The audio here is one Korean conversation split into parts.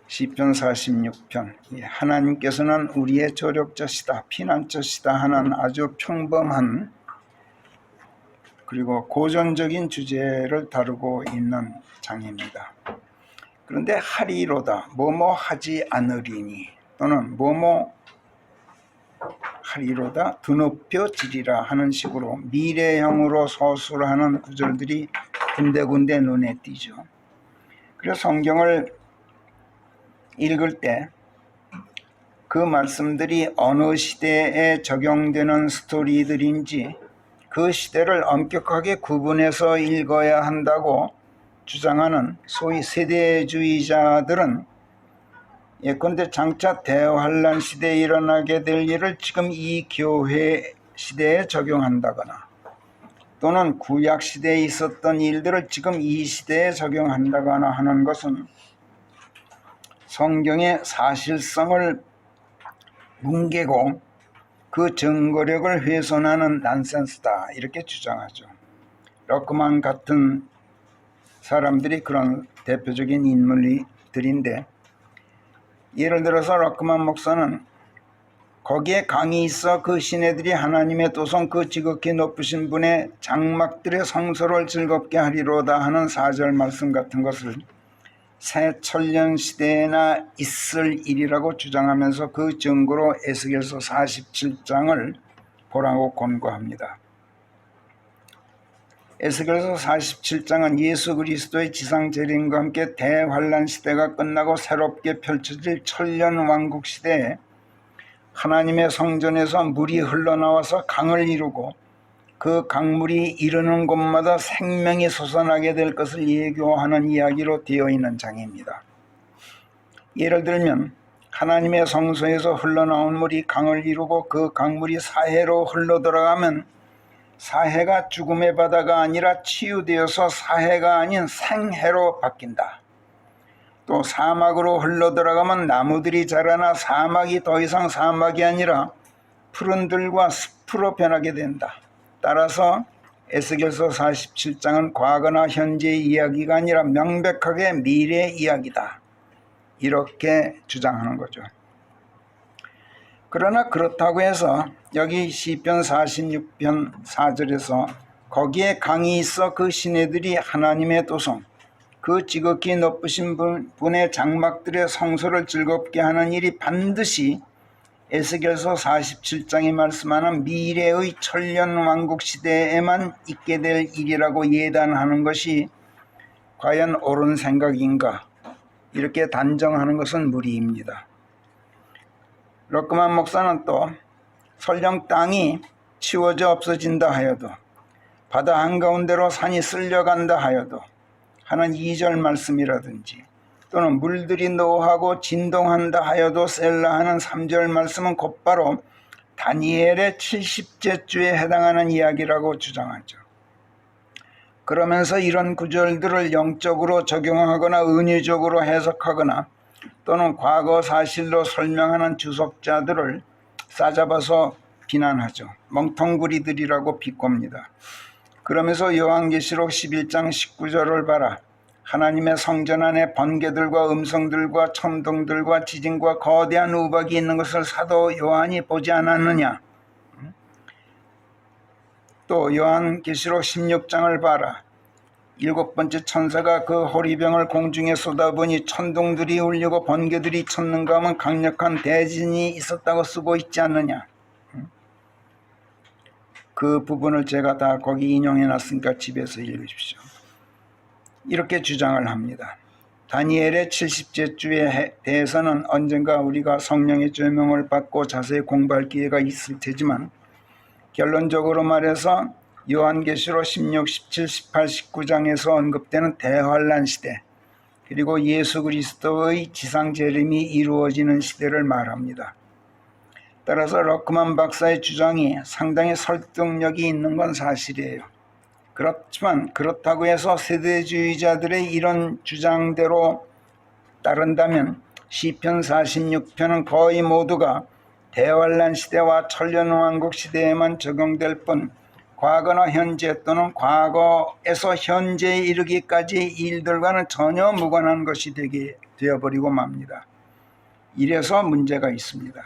시편 46편. 하나님께서는 우리의 조력자시다, 피난처시다 하는 아주 평범한 그리고 고전적인 주제를 다루고 있는 장입니다. 그런데 하리로다, 뭐뭐 하지 않으리니, 또는 뭐뭐 하리로다 드높여 지리라 하는 식으로 미래형으로 서술하는 구절들이 군데군데 눈에 띄죠. 그래서 성경을 읽을 때 그 말씀들이 어느 시대에 적용되는 스토리들인지 그 시대를 엄격하게 구분해서 읽어야 한다고 주장하는 소위 세대주의자들은 예컨대 장차 대환란 시대에 일어나게 될 일을 지금 이 교회 시대에 적용한다거나 또는 구약 시대에 있었던 일들을 지금 이 시대에 적용한다거나 하는 것은 성경의 사실성을 뭉개고 그 증거력을 훼손하는 난센스다, 이렇게 주장하죠. 러크만 같은 사람들이 그런 대표적인 인물들인데, 예를 들어서 러크만 목사는 거기에 강이 있어 그 시내들이 하나님의 도성 그 지극히 높으신 분의 장막들의 성소를 즐겁게 하리로다 하는 4절 말씀 같은 것을 새 천년 시대에나 있을 일이라고 주장하면서 그 증거로 에스겔서 47장을 보라고 권고합니다. 에스겔서 47장은 예수 그리스도의 지상 재림과 함께 대환란 시대가 끝나고 새롭게 펼쳐질 천년 왕국 시대에 하나님의 성전에서 물이 흘러나와서 강을 이루고 그 강물이 이르는 곳마다 생명이 솟아나게 될 것을 예고하는 이야기로 되어 있는 장입니다. 예를 들면 하나님의 성소에서 흘러나온 물이 강을 이루고 그 강물이 사해로 흘러들어가면 사해가 죽음의 바다가 아니라 치유되어서 사해가 아닌 생해로 바뀐다. 또 사막으로 흘러들어가면 나무들이 자라나 사막이 더 이상 사막이 아니라 푸른 들과 숲으로 변하게 된다. 따라서 에스겔서 47장은 과거나 현재의 이야기가 아니라 명백하게 미래의 이야기다, 이렇게 주장하는 거죠. 그러나 그렇다고 해서 여기 시편 46편 4절에서 거기에 강이 있어 그 시내들이 하나님의 도성 그 지극히 높으신 분의 장막들의 성소를 즐겁게 하는 일이 반드시 에스겔서 47장이 말씀하는 미래의 천년 왕국 시대에만 있게 될 일이라고 예단하는 것이 과연 옳은 생각인가, 이렇게 단정하는 것은 무리입니다. 러크만 목사는 또 설령 땅이 치워져 없어진다 하여도 바다 한가운데로 산이 쓸려간다 하여도 하는 2절 말씀이라든지 또는 물들이 노하고 진동한다 하여도 셀라 하는 3절 말씀은 곧바로 다니엘의 70째 주에 해당하는 이야기라고 주장하죠. 그러면서 이런 구절들을 영적으로 적용하거나 은유적으로 해석하거나 또는 과거 사실로 설명하는 주석자들을 싸잡아서 비난하죠. 멍텅구리들이라고 비꼽니다. 그러면서 요한계시록 11장 19절을 봐라. 하나님의 성전 안에 번개들과 음성들과 천둥들과 지진과 거대한 우박이 있는 것을 사도 요한이 보지 않았느냐. 또 요한계시록 16장을 봐라. 7번째 천사가 그 호리병을 공중에 쏟아보니 천둥들이 울리고 번개들이 쳤는가 하면 강력한 대진이 있었다고 쓰고 있지 않느냐. 그 부분을 제가 다 거기 인용해 놨으니까 집에서 읽으십시오. 이렇게 주장을 합니다. 다니엘의 70째 주에 대해서는 언젠가 우리가 성령의 조명을 받고 자세히 공부할 기회가 있을 테지만 결론적으로 말해서 요한계시록 16, 17, 18, 19장에서 언급되는 대환란 시대 그리고 예수 그리스도의 지상 재림이 이루어지는 시대를 말합니다. 따라서 러크만 박사의 주장이 상당히 설득력이 있는 건 사실이에요. 그렇지만 그렇다고 해서 세대주의자들의 이런 주장대로 따른다면 시편 46편은 거의 모두가 대환란 시대와 천년왕국 시대에만 적용될 뿐 과거나 현재 또는 과거에서 현재에 이르기까지의 일들과는 전혀 무관한 것이 되게 되어버리고 맙니다. 이래서 문제가 있습니다.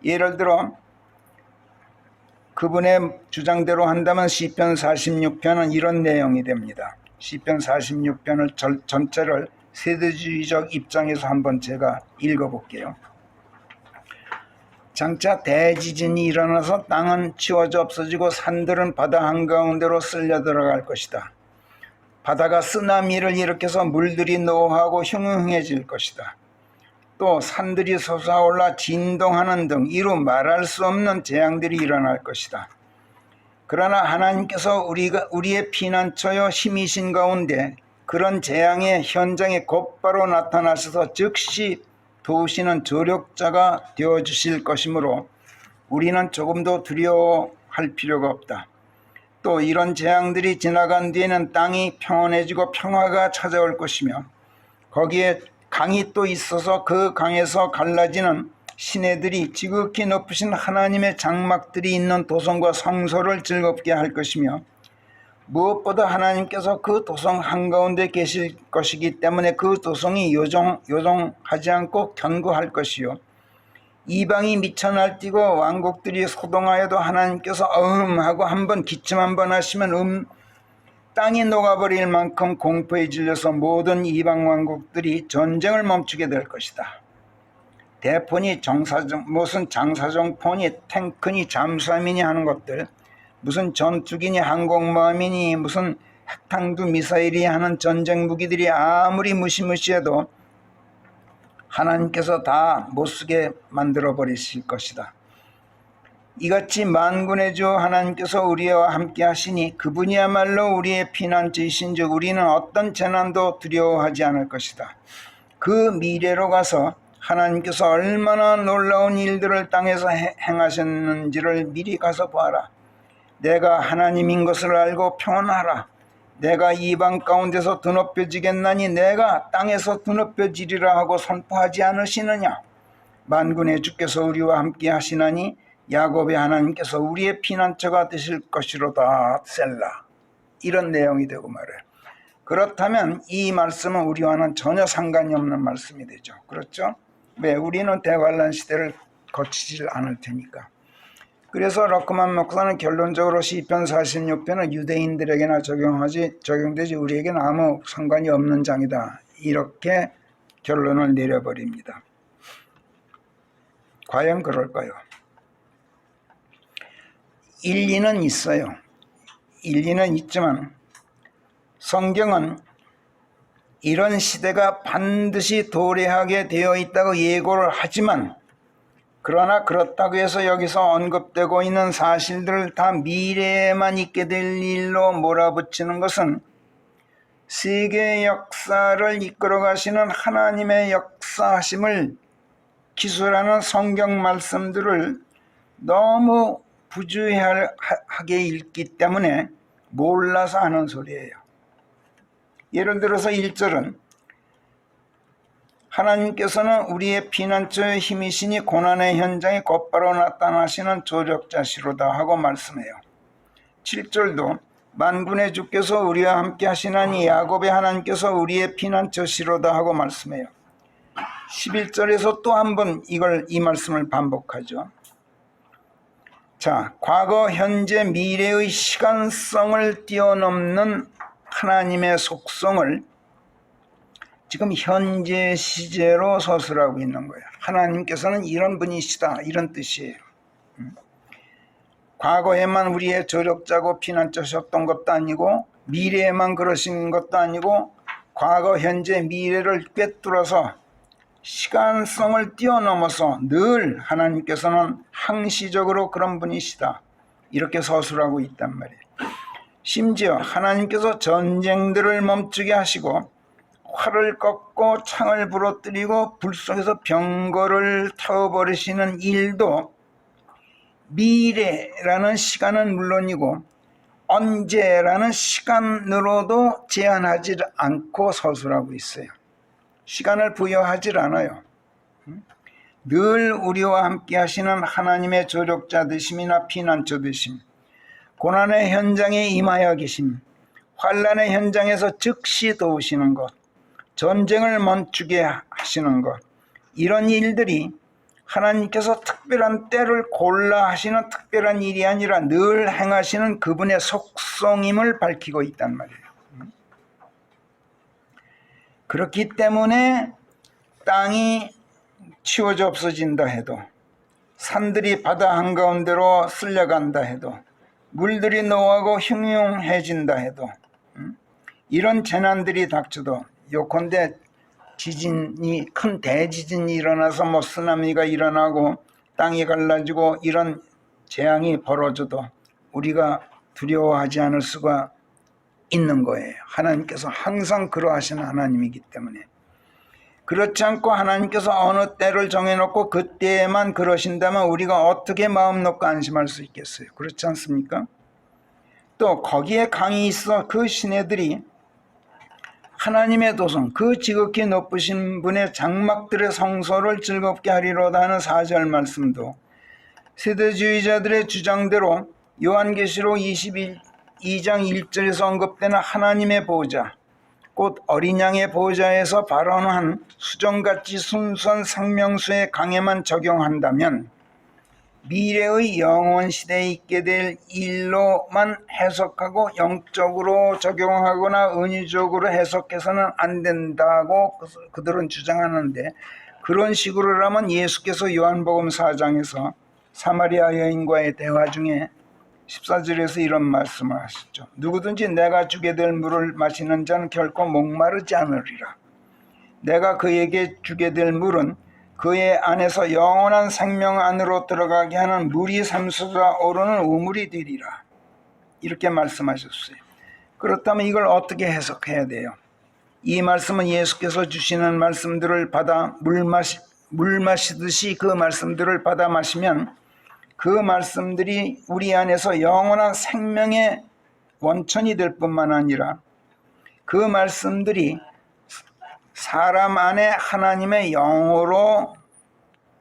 예를 들어 그분의 주장대로 한다면 시편 46편은 이런 내용이 됩니다. 시편 46편을 전체를 세대주의적 입장에서 한번 제가 읽어볼게요. 장차 대지진이 일어나서 땅은 치워져 없어지고 산들은 바다 한가운데로 쓸려 들어갈 것이다. 바다가 쓰나미를 일으켜서 물들이 노하고 흉흉해질 것이다. 또 산들이 솟아올라 진동하는 등 이루 말할 수 없는 재앙들이 일어날 것이다. 그러나 하나님께서 우리의 피난처여 힘이신 가운데 그런 재앙의 현장에 곧바로 나타나셔서 즉시 도우시는 조력자가 되어주실 것이므로 우리는 조금도 두려워할 필요가 없다. 또 이런 재앙들이 지나간 뒤에는 땅이 평온해지고 평화가 찾아올 것이며 거기에 강이 또 있어서 그 강에서 갈라지는 시내들이 지극히 높으신 하나님의 장막들이 있는 도성과 성소를 즐겁게 할 것이며 무엇보다 하나님께서 그 도성 한가운데 계실 것이기 때문에 그 도성이 요동하지 않고 견고할 것이요 이방이 미쳐 날뛰고 왕국들이 소동하여도 하나님께서 하고 한번 기침 한번 하시면 땅이 녹아버릴 만큼 공포에 질려서 모든 이방 왕국들이 전쟁을 멈추게 될 것이다. 대포니 무슨 장사정포니 탱크니 잠수함이니 하는 것들, 무슨 전투기니 항공모함이니 무슨 핵탄두 미사일이 하는 전쟁 무기들이 아무리 무시무시해도 하나님께서 다 못쓰게 만들어 버리실 것이다. 이같이 만군의 주 하나님께서 우리와 함께 하시니 그분이야말로 우리의 피난처이신즉 우리는 어떤 재난도 두려워하지 않을 것이다. 그 미래로 가서 하나님께서 얼마나 놀라운 일들을 땅에서 행하셨는지를 미리 가서 보아라. 내가 하나님인 것을 알고 평안하라. 내가 이방 가운데서 드높여지겠나니 내가 땅에서 드높여지리라 하고 선포하지 않으시느냐. 만군의 주께서 우리와 함께 하시나니 야곱의 하나님께서 우리의 피난처가 되실 것이로다. 셀라. 이런 내용이 되고 말해요. 그렇다면 이 말씀은 우리와는 전혀 상관이 없는 말씀이 되죠. 그렇죠? 왜? 우리는 대환란 시대를 거치질 않을 테니까. 그래서 러크만 목사는 결론적으로 시편 46편은 유대인들에게나 적용되지 우리에게는 아무 상관이 없는 장이다. 이렇게 결론을 내려버립니다. 과연 그럴까요? 일리는 있어요. 일리는 있지만 성경은 이런 시대가 반드시 도래하게 되어 있다고 예고를 하지만 그러나 그렇다고 해서 여기서 언급되고 있는 사실들을 다 미래에만 있게 될 일로 몰아붙이는 것은 세계 역사를 이끌어 가시는 하나님의 역사하심을 기술하는 성경 말씀들을 너무 부주의하게 읽기 때문에 몰라서 하는 소리예요. 예를 들어서 1절은 하나님께서는 우리의 피난처의 힘이시니 고난의 현장에 곧바로 나타나시는 조력자시로다 하고 말씀해요. 7절도 만군의 주께서 우리와 함께 하시나니 야곱의 하나님께서 우리의 피난처시로다 하고 말씀해요. 11절에서 또 한 번 이 말씀을 반복하죠. 자, 과거, 현재, 미래의 시간성을 뛰어넘는 하나님의 속성을 지금 현재 시제로 서술하고 있는 거예요. 하나님께서는 이런 분이시다, 이런 뜻이에요. 과거에만 우리의 조력자고 피난처셨던 것도 아니고 미래에만 그러신 것도 아니고 과거, 현재, 미래를 꿰뚫어서 시간성을 뛰어넘어서 늘 하나님께서는 항시적으로 그런 분이시다. 이렇게 서술하고 있단 말이에요. 심지어 하나님께서 전쟁들을 멈추게 하시고 활을 꺾고 창을 부러뜨리고 불 속에서 병거를 태워버리시는 일도 미래라는 시간은 물론이고 언제라는 시간으로도 제한하지 않고 서술하고 있어요. 시간을 부여하지 않아요. 늘 우리와 함께 하시는 하나님의 조력자 되심이나 피난처 되심, 고난의 현장에 임하여 계심, 환난의 현장에서 즉시 도우시는 것, 전쟁을 멈추게 하시는 것, 이런 일들이 하나님께서 특별한 때를 골라 하시는 특별한 일이 아니라 늘 행하시는 그분의 속성임을 밝히고 있단 말이에요. 그렇기 때문에 땅이 치워져 없어진다 해도, 산들이 바다 한가운데로 쓸려간다 해도, 물들이 노하고 흉흉해진다 해도, 이런 재난들이 닥쳐도, 요컨대 지진이, 큰 대지진이 일어나서 뭐 쓰나미가 일어나고 땅이 갈라지고 이런 재앙이 벌어져도 우리가 두려워하지 않을 수가 있는 거예요. 하나님께서 항상 그러하시는 하나님이기 때문에. 그렇지 않고 하나님께서 어느 때를 정해놓고 그때에만 그러신다면 우리가 어떻게 마음 놓고 안심할 수 있겠어요? 그렇지 않습니까? 또 거기에 강이 있어 그 시내들이 하나님의 도성, 그 지극히 높으신 분의 장막들의 성소를 즐겁게 하리로다 하는 4절 말씀도 세대주의자들의 주장대로 요한계시록 22장 1절에서 언급되는 하나님의 보호자, 곧 어린 양의 보호자에서 발언한 수정같이 순수한 생명수의 강에만 적용한다면 미래의 영원 시대에 있게 될 일로만 해석하고 영적으로 적용하거나 은유적으로 해석해서는 안 된다고 그들은 주장하는데, 그런 식으로라면 예수께서 요한복음 4장에서 사마리아 여인과의 대화 중에 14절에서 이런 말씀을 하시죠. 누구든지 내가 주게 될 물을 마시는 자는 결코 목마르지 않으리라. 내가 그에게 주게 될 물은 그의 안에서 영원한 생명 안으로 들어가게 하는 물이 샘솟아 오르는 우물이 되리라. 이렇게 말씀하셨어요. 그렇다면 이걸 어떻게 해석해야 돼요? 이 말씀은 예수께서 주시는 말씀들을 받아 물 마시듯이 그 말씀들을 받아 마시면 그 말씀들이 우리 안에서 영원한 생명의 원천이 될 뿐만 아니라 그 말씀들이 사람 안에 하나님의 영으로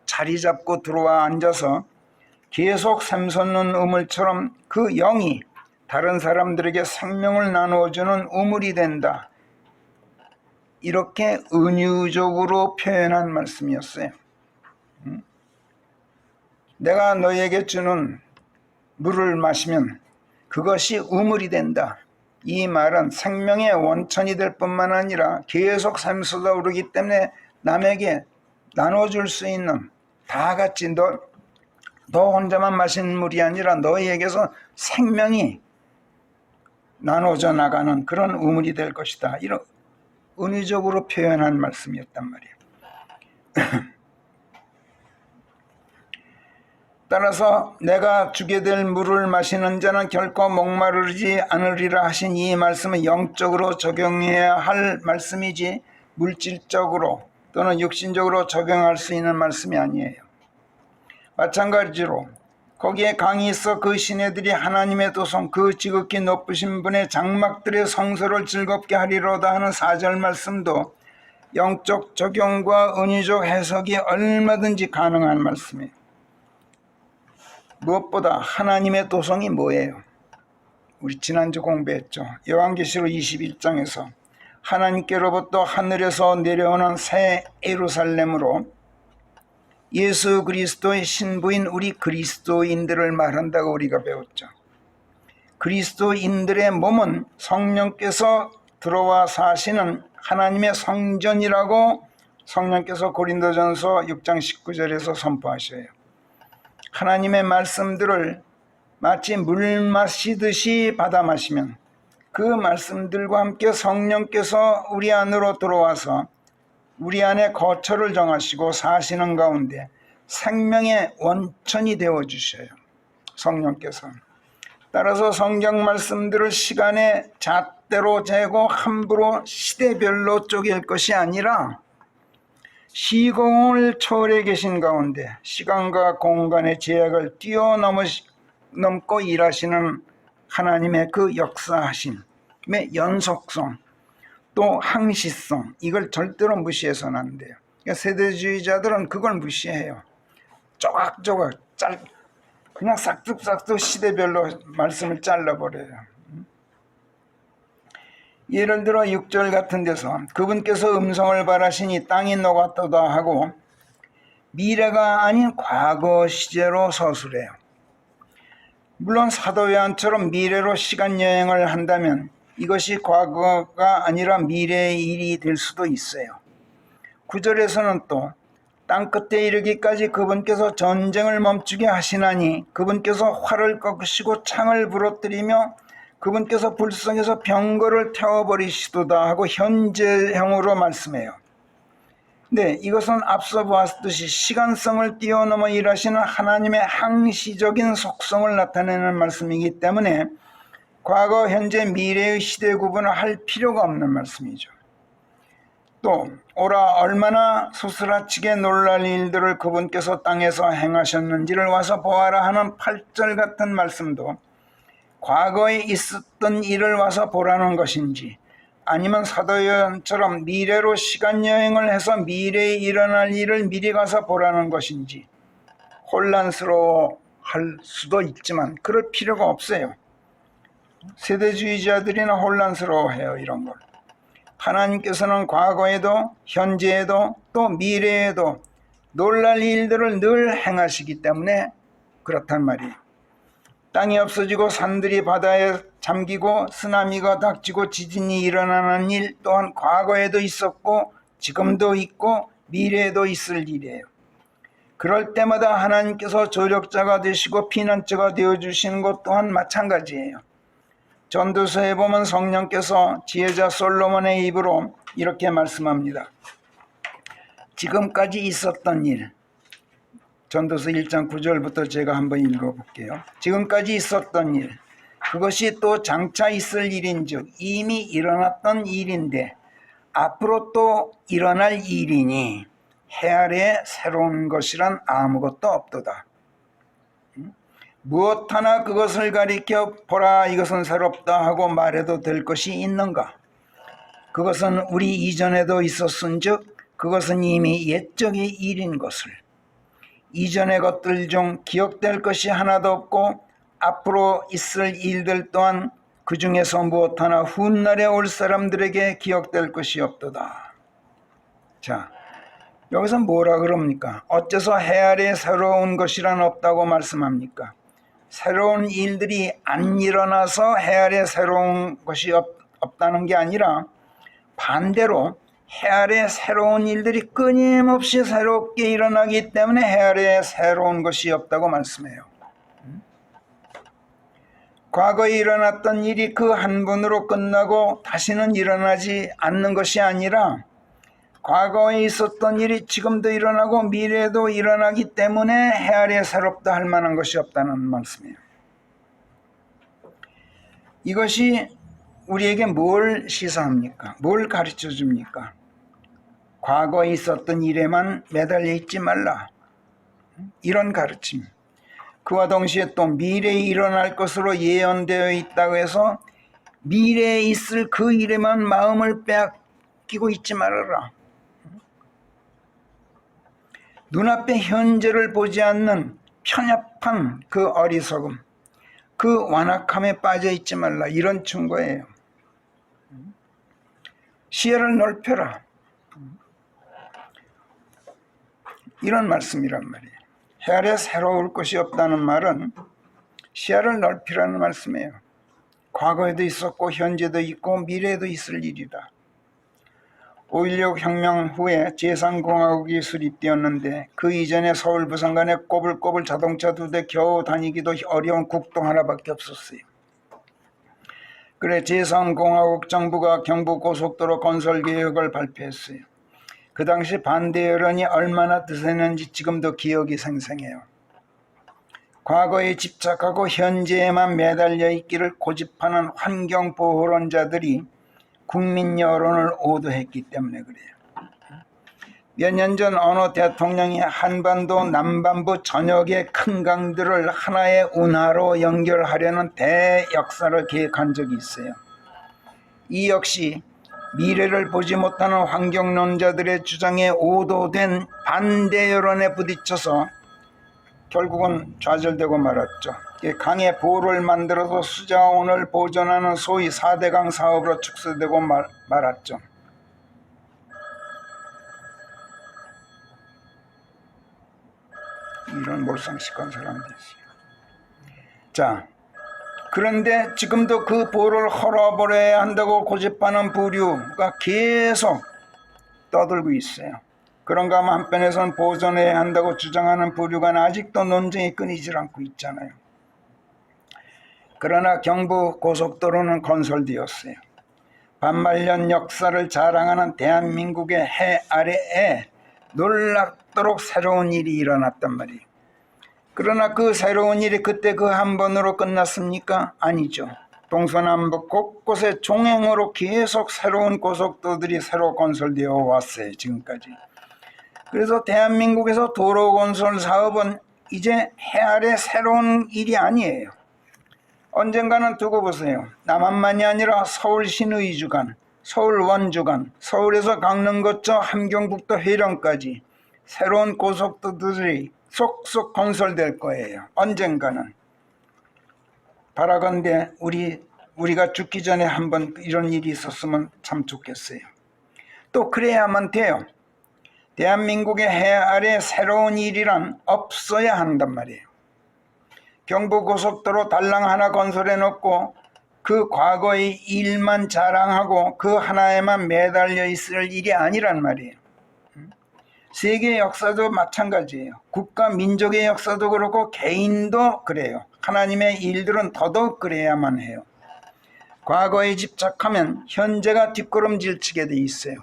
자리 잡고 들어와 앉아서 계속 샘솟는 우물처럼 그 영이 다른 사람들에게 생명을 나누어주는 우물이 된다. 이렇게 은유적으로 표현한 말씀이었어요. 내가 너에게 주는 물을 마시면 그것이 우물이 된다. 이 말은 생명의 원천이 될 뿐만 아니라 계속 샘솟아 오르기 때문에 남에게 나눠줄 수 있는, 다 같이 너 혼자만 마시는 물이 아니라 너희에게서 생명이 나눠져 나가는 그런 우물이 될 것이다. 이런 은유적으로 표현한 말씀이었단 말이에요. 따라서 내가 주게 될 물을 마시는 자는 결코 목마르지 않으리라 하신 이 말씀은 영적으로 적용해야 할 말씀이지 물질적으로 또는 육신적으로 적용할 수 있는 말씀이 아니에요. 마찬가지로 거기에 강이 있어 그 시내들이 하나님의 도성, 그 지극히 높으신 분의 장막들의 성소를 즐겁게 하리로다 하는 4절 말씀도 영적 적용과 은유적 해석이 얼마든지 가능한 말씀이에요. 무엇보다 하나님의 도성이 뭐예요? 우리 지난주 공부했죠. 요한계시록 21장에서 하나님께로부터 하늘에서 내려오는 새 예루살렘으로 예수 그리스도의 신부인 우리 그리스도인들을 말한다고 우리가 배웠죠. 그리스도인들의 몸은 성령께서 들어와 사시는 하나님의 성전이라고 성령께서 고린도전서 6장 19절에서 선포하셔요. 하나님의 말씀들을 마치 물 마시듯이 받아 마시면 그 말씀들과 함께 성령께서 우리 안으로 들어와서 우리 안에 거처를 정하시고 사시는 가운데 생명의 원천이 되어주셔요. 성령께서. 따라서 성경 말씀들을 시간의 잣대로 재고 함부로 시대별로 쪼갤 것이 아니라 시공을 초월해 계신 가운데 시간과 공간의 제약을 뛰어넘고 일하시는 하나님의 그 역사하심의 연속성, 또 항시성, 이걸 절대로 무시해서는 안 돼요. 그러니까 세대주의자들은 그걸 무시해요. 조각조각 그냥 싹둑싹둑 시대별로 말씀을 잘라버려요. 예를 들어 6절 같은 데서 그분께서 음성을 바라시니 땅이 녹았도다 하고 미래가 아닌 과거 시제로 서술해요. 물론 사도 요한처럼 미래로 시간 여행을 한다면 이것이 과거가 아니라 미래의 일이 될 수도 있어요. 9절에서는 또 땅끝에 이르기까지 그분께서 전쟁을 멈추게 하시나니 그분께서 활을 꺾으시고 창을 부러뜨리며 그분께서 불성에서 병거를 태워버리시도다 하고 현재형으로 말씀해요. 네, 이것은 앞서 보았듯이 시간성을 뛰어넘어 일하시는 하나님의 항시적인 속성을 나타내는 말씀이기 때문에 과거, 현재, 미래의 시대 구분을 할 필요가 없는 말씀이죠. 또 오라 얼마나 소스라치게 놀랄 일들을 그분께서 땅에서 행하셨는지를 와서 보아라 하는 8절 같은 말씀도 과거에 있었던 일을 와서 보라는 것인지 아니면 사도 요한처럼 미래로 시간여행을 해서 미래에 일어날 일을 미리 가서 보라는 것인지 혼란스러워 할 수도 있지만 그럴 필요가 없어요. 세대주의자들이나 혼란스러워해요. 이런 걸. 하나님께서는 과거에도 현재에도 또 미래에도 놀랄 일들을 늘 행하시기 때문에 그렇단 말이에요. 땅이 없어지고 산들이 바다에 잠기고 쓰나미가 닥치고 지진이 일어나는 일 또한 과거에도 있었고 지금도 있고 미래에도 있을 일이에요. 그럴 때마다 하나님께서 조력자가 되시고 피난처가 되어주시는 것 또한 마찬가지예요. 전도서에 보면 성령께서 지혜자 솔로몬의 입으로 이렇게 말씀합니다. 지금까지 있었던 일, 전도서 1장 9절부터 제가 한번 읽어볼게요. 지금까지 있었던 일, 그것이 또 장차 있을 일인즉 이미 일어났던 일인데 앞으로 또 일어날 일이니 해 아래에 새로운 것이란 아무것도 없도다. 무엇 하나 그것을 가리켜 보라 이것은 새롭다 하고 말해도 될 것이 있는가? 그것은 우리 이전에도 있었은즉 그것은 이미 옛적의 일인 것을 이전의 것들 중 기억될 것이 하나도 없고 앞으로 있을 일들 또한 그 중에서 무엇 하나 훗날에 올 사람들에게 기억될 것이 없도다. 자, 여기서 뭐라 그럽니까? 어째서 해 아래에 새로운 것이란 없다고 말씀합니까? 새로운 일들이 안 일어나서 해 아래에 새로운 것이 없다는 게 아니라 반대로 해 아래에 새로운 일들이 끊임없이 새롭게 일어나기 때문에 해 아래에 새로운 것이 없다고 말씀해요. 과거에 일어났던 일이 그 한 번으로 끝나고 다시는 일어나지 않는 것이 아니라 과거에 있었던 일이 지금도 일어나고 미래에도 일어나기 때문에 해 아래에 새롭다 할 만한 것이 없다는 말씀이에요. 이것이 우리에게 뭘 시사합니까? 뭘 가르쳐 줍니까? 과거에 있었던 일에만 매달려 있지 말라. 이런 가르침. 그와 동시에 또 미래에 일어날 것으로 예언되어 있다고 해서 미래에 있을 그 일에만 마음을 빼앗기고 있지 말아라. 눈앞의 현재를 보지 않는 편협한 그 어리석음, 그 완악함에 빠져 있지 말라. 이런 충고예요. 시야를 넓혀라. 이런 말씀이란 말이에요. 해 아래 새로울 것이 없다는 말은 시야를 넓히라는 말씀이에요. 과거에도 있었고 현재도 있고 미래에도 있을 일이다. 5.16 혁명 후에 제3공화국이 수립되었는데 그 이전에 서울 부산 간에 꼬불꼬불 자동차 2대 겨우 다니기도 어려운 국도 하나밖에 없었어요. 그래 제3공화국 정부가 경부고속도로 건설계획을 발표했어요. 그 당시 반대 여론이 얼마나 드세는지 지금도 기억이 생생해요. 과거에 집착하고 현재에만 매달려 있기를 고집하는 환경보호론자들이 국민 여론을 오도했기 때문에 그래요. 몇 년 전 어느 대통령이 한반도 남반부 전역의 큰 강들을 하나의 운하로 연결하려는 대역사를 계획한 적이 있어요. 이 역시 미래를 보지 못하는 환경론자들의 주장에 오도된 반대 여론에 부딪혀서 결국은 좌절되고 말았죠. 강의 보를 만들어서 수자원을 보존하는 소위 4대강 사업으로 축소되고 말았죠. 이런 몰상식한 사람들이 있어요. 자, 그런데 지금도 그 보를 헐어버려야 한다고 고집하는 부류가 계속 떠들고 있어요. 그런가 하면 한편에서는 보존해야 한다고 주장하는 부류가 아직도 논쟁이 끊이질 않고 있잖아요. 그러나 경부 고속도로는 건설되었어요. 반말년 역사를 자랑하는 대한민국의 해 아래에 놀랍도록 새로운 일이 일어났단 말이에요. 그러나 그 새로운 일이 그때 그 한 번으로 끝났습니까? 아니죠. 동서남북 곳곳에 종행으로 계속 새로운 고속도로들이 새로 건설되어 왔어요. 지금까지. 그래서 대한민국에서 도로 건설 사업은 이제 해 아래 새로운 일이 아니에요. 언젠가는 두고 보세요. 남한만이 아니라 서울 신의주간, 서울 원주간, 서울에서 강릉 거쳐 함경북도 회령까지 새로운 고속도로들이 쏙쏙 건설될 거예요. 언젠가는. 바라건대 우리가 죽기 전에 한번 이런 일이 있었으면 참 좋겠어요. 또 그래야만 돼요. 대한민국의 해 아래 새로운 일이란 없어야 한단 말이에요. 경부고속도로 달랑 하나 건설해 놓고 그 과거의 일만 자랑하고 그 하나에만 매달려 있을 일이 아니란 말이에요. 세계 역사도 마찬가지예요. 국가 민족의 역사도 그렇고 개인도 그래요. 하나님의 일들은 더더욱 그래야만 해요. 과거에 집착하면 현재가 뒷걸음질 치게 돼 있어요.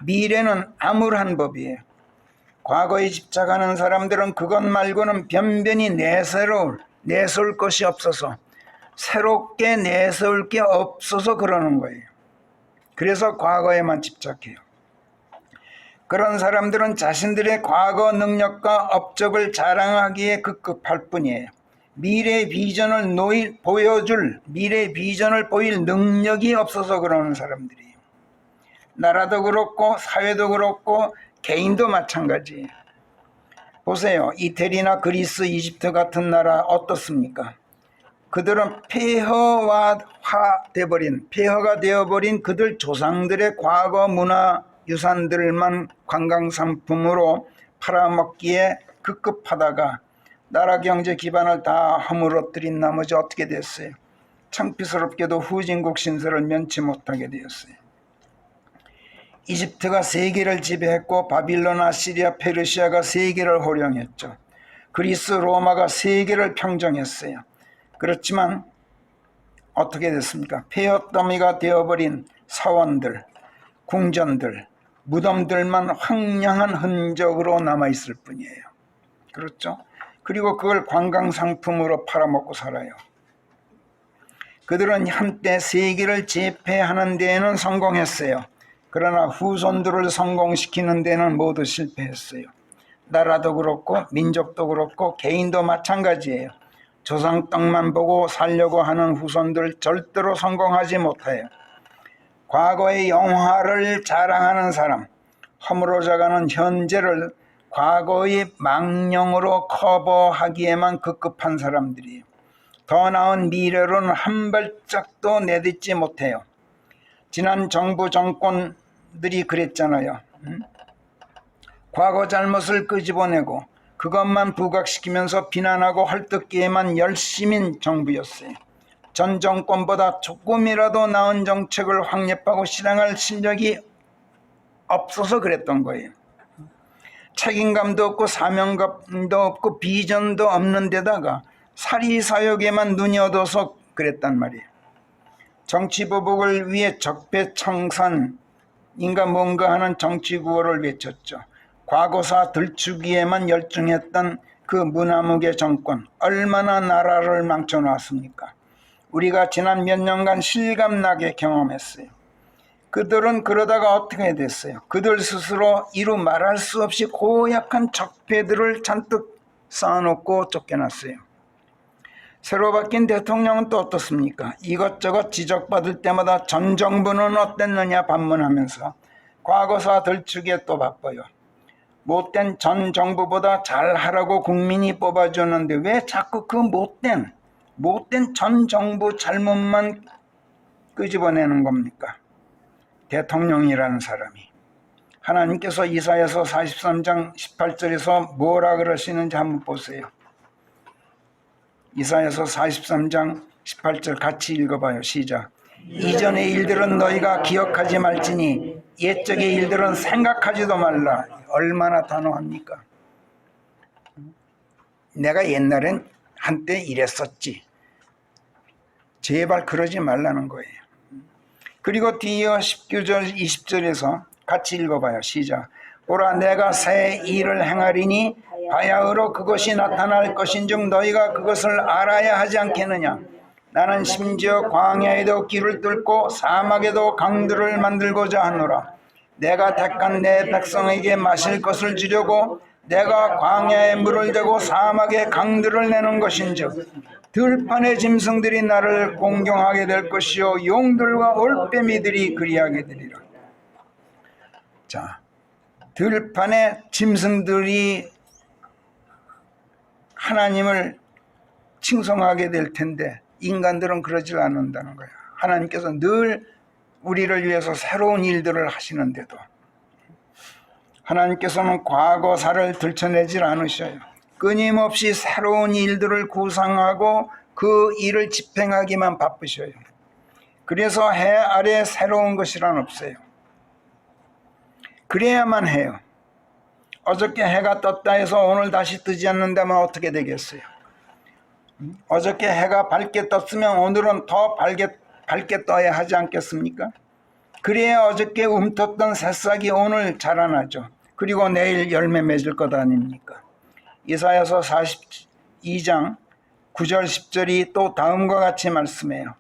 미래는 암울한 법이에요. 과거에 집착하는 사람들은 그것 말고는 변변히 내세울 것이 없어서, 새롭게 내세울 게 없어서 그러는 거예요. 그래서 과거에만 집착해요. 그런 사람들은 자신들의 과거 능력과 업적을 자랑하기에 급급할 뿐이에요. 미래 비전을 보일 능력이 없어서 그러는 사람들이에요. 나라도 그렇고 사회도 그렇고 개인도 마찬가지예요. 보세요. 이태리나 그리스, 이집트 같은 나라 어떻습니까? 그들은 폐허가 되어버린 그들 조상들의 과거 문화 유산들만 관광상품으로 팔아먹기에 급급하다가 나라 경제 기반을 다 허물어뜨린 나머지 어떻게 됐어요? 창피스럽게도 후진국 신세를 면치 못하게 되었어요. 이집트가 세계를 지배했고 바빌론, 아시리아, 페르시아가 세계를 호령했죠. 그리스, 로마가 세계를 평정했어요. 그렇지만 어떻게 됐습니까? 폐허더미가 되어버린 사원들, 궁전들, 무덤들만 황량한 흔적으로 남아있을 뿐이에요. 그렇죠? 그리고 그걸 관광상품으로 팔아먹고 살아요. 그들은 한때 세계를 제패하는 데에는 성공했어요. 그러나 후손들을 성공시키는 데는 모두 실패했어요. 나라도 그렇고 민족도 그렇고 개인도 마찬가지예요. 조상 떡만 보고 살려고 하는 후손들 절대로 성공하지 못해요. 과거의 영화를 자랑하는 사람, 허물어져가는 현재를 과거의 망령으로 커버하기에만 급급한 사람들이에요. 더 나은 미래로는 한 발짝도 내딛지 못해요. 지난 정부 정권들이 그랬잖아요. 과거 잘못을 끄집어내고 그것만 부각시키면서 비난하고 헐뜯기에만 열심인 정부였어요. 전 정권보다 조금이라도 나은 정책을 확립하고 실행할 실력이 없어서 그랬던 거예요. 책임감도 없고 사명감도 없고 비전도 없는 데다가 사리사욕에만 눈이 어두워서 그랬단 말이에요. 정치보복을 위해 적폐청산인가 뭔가 하는 정치구호를 외쳤죠. 과거사 들추기에만 열중했던 그 무나무개 정권, 얼마나 나라를 망쳐놨습니까? 우리가 지난 몇 년간 실감나게 경험했어요. 그들은 그러다가 어떻게 됐어요? 그들 스스로 이루 말할 수 없이 고약한 적폐들을 잔뜩 쌓아놓고 쫓겨났어요. 새로 바뀐 대통령은 또 어떻습니까? 이것저것 지적받을 때마다 전 정부는 어땠느냐 반문하면서 과거사 들추기에 또 바빠요. 못된 전 정부보다 잘하라고 국민이 뽑아주는데 왜 자꾸 그 못된 전 정부 잘못만 끄집어내는 겁니까? 대통령이라는 사람이. 하나님께서 이사야서 43장 18절에서 뭐라 그러시는지 한번 보세요. 이사야서 43장 18절 같이 읽어봐요. 시작. 이전의 일들은 너희가 기억하지 말지니 옛적의 일들은 생각하지도 말라. 얼마나 단호합니까? 내가 옛날엔 한때 이랬었지. 제발 그러지 말라는 거예요. 그리고 뒤이어 19절 20절에서 같이 읽어봐요. 시작. 보라 내가 새 일을 행하리니 바야흐로 그것이 나타날 것인즉 너희가 그것을 알아야 하지 않겠느냐. 나는 심지어 광야에도 길을 뚫고 사막에도 강들을 만들고자 하노라. 내가 택한 내 백성에게 마실 것을 주려고 내가 광야에 물을 대고 사막에 강들을 내는 것인즉 들판의 짐승들이 나를 공경하게 될 것이요 용들과 올빼미들이 그리하게 되리라. 자, 들판의 짐승들이 하나님을 칭송하게 될 텐데 인간들은 그러질 않는다는 거야. 하나님께서 늘 우리를 위해서 새로운 일들을 하시는데도 하나님께서는 과거사를 들춰내질 않으셔요. 끊임없이 새로운 일들을 구상하고 그 일을 집행하기만 바쁘셔요. 그래서 해 아래 새로운 것이란 없어요. 그래야만 해요. 어저께 해가 떴다 해서 오늘 다시 뜨지 않는다면 어떻게 되겠어요? 어저께 해가 밝게 떴으면 오늘은 더 밝게 떠야 하지 않겠습니까? 그래야 어저께 움텄던 새싹이 오늘 자라나죠. 그리고 내일 열매 맺을 것 아닙니까? 이사야서 42장 9절 10절이 또 다음과 같이 말씀해요.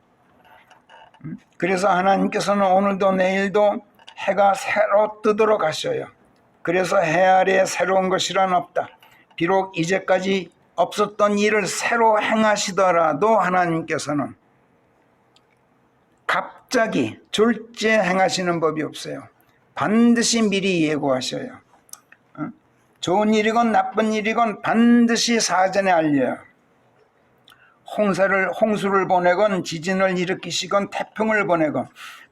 그래서 하나님께서는 오늘도 내일도 해가 새로 뜨도록 하셔요. 그래서 해 아래에 새로운 것이란 없다. 비록 이제까지 없었던 일을 새로 행하시더라도 하나님께서는 갑자기 졸지에 행하시는 법이 없어요. 반드시 미리 예고하셔요. 좋은 일이건 나쁜 일이건 반드시 사전에 알려요. 홍수를 보내건 지진을 일으키시건 태풍을 보내건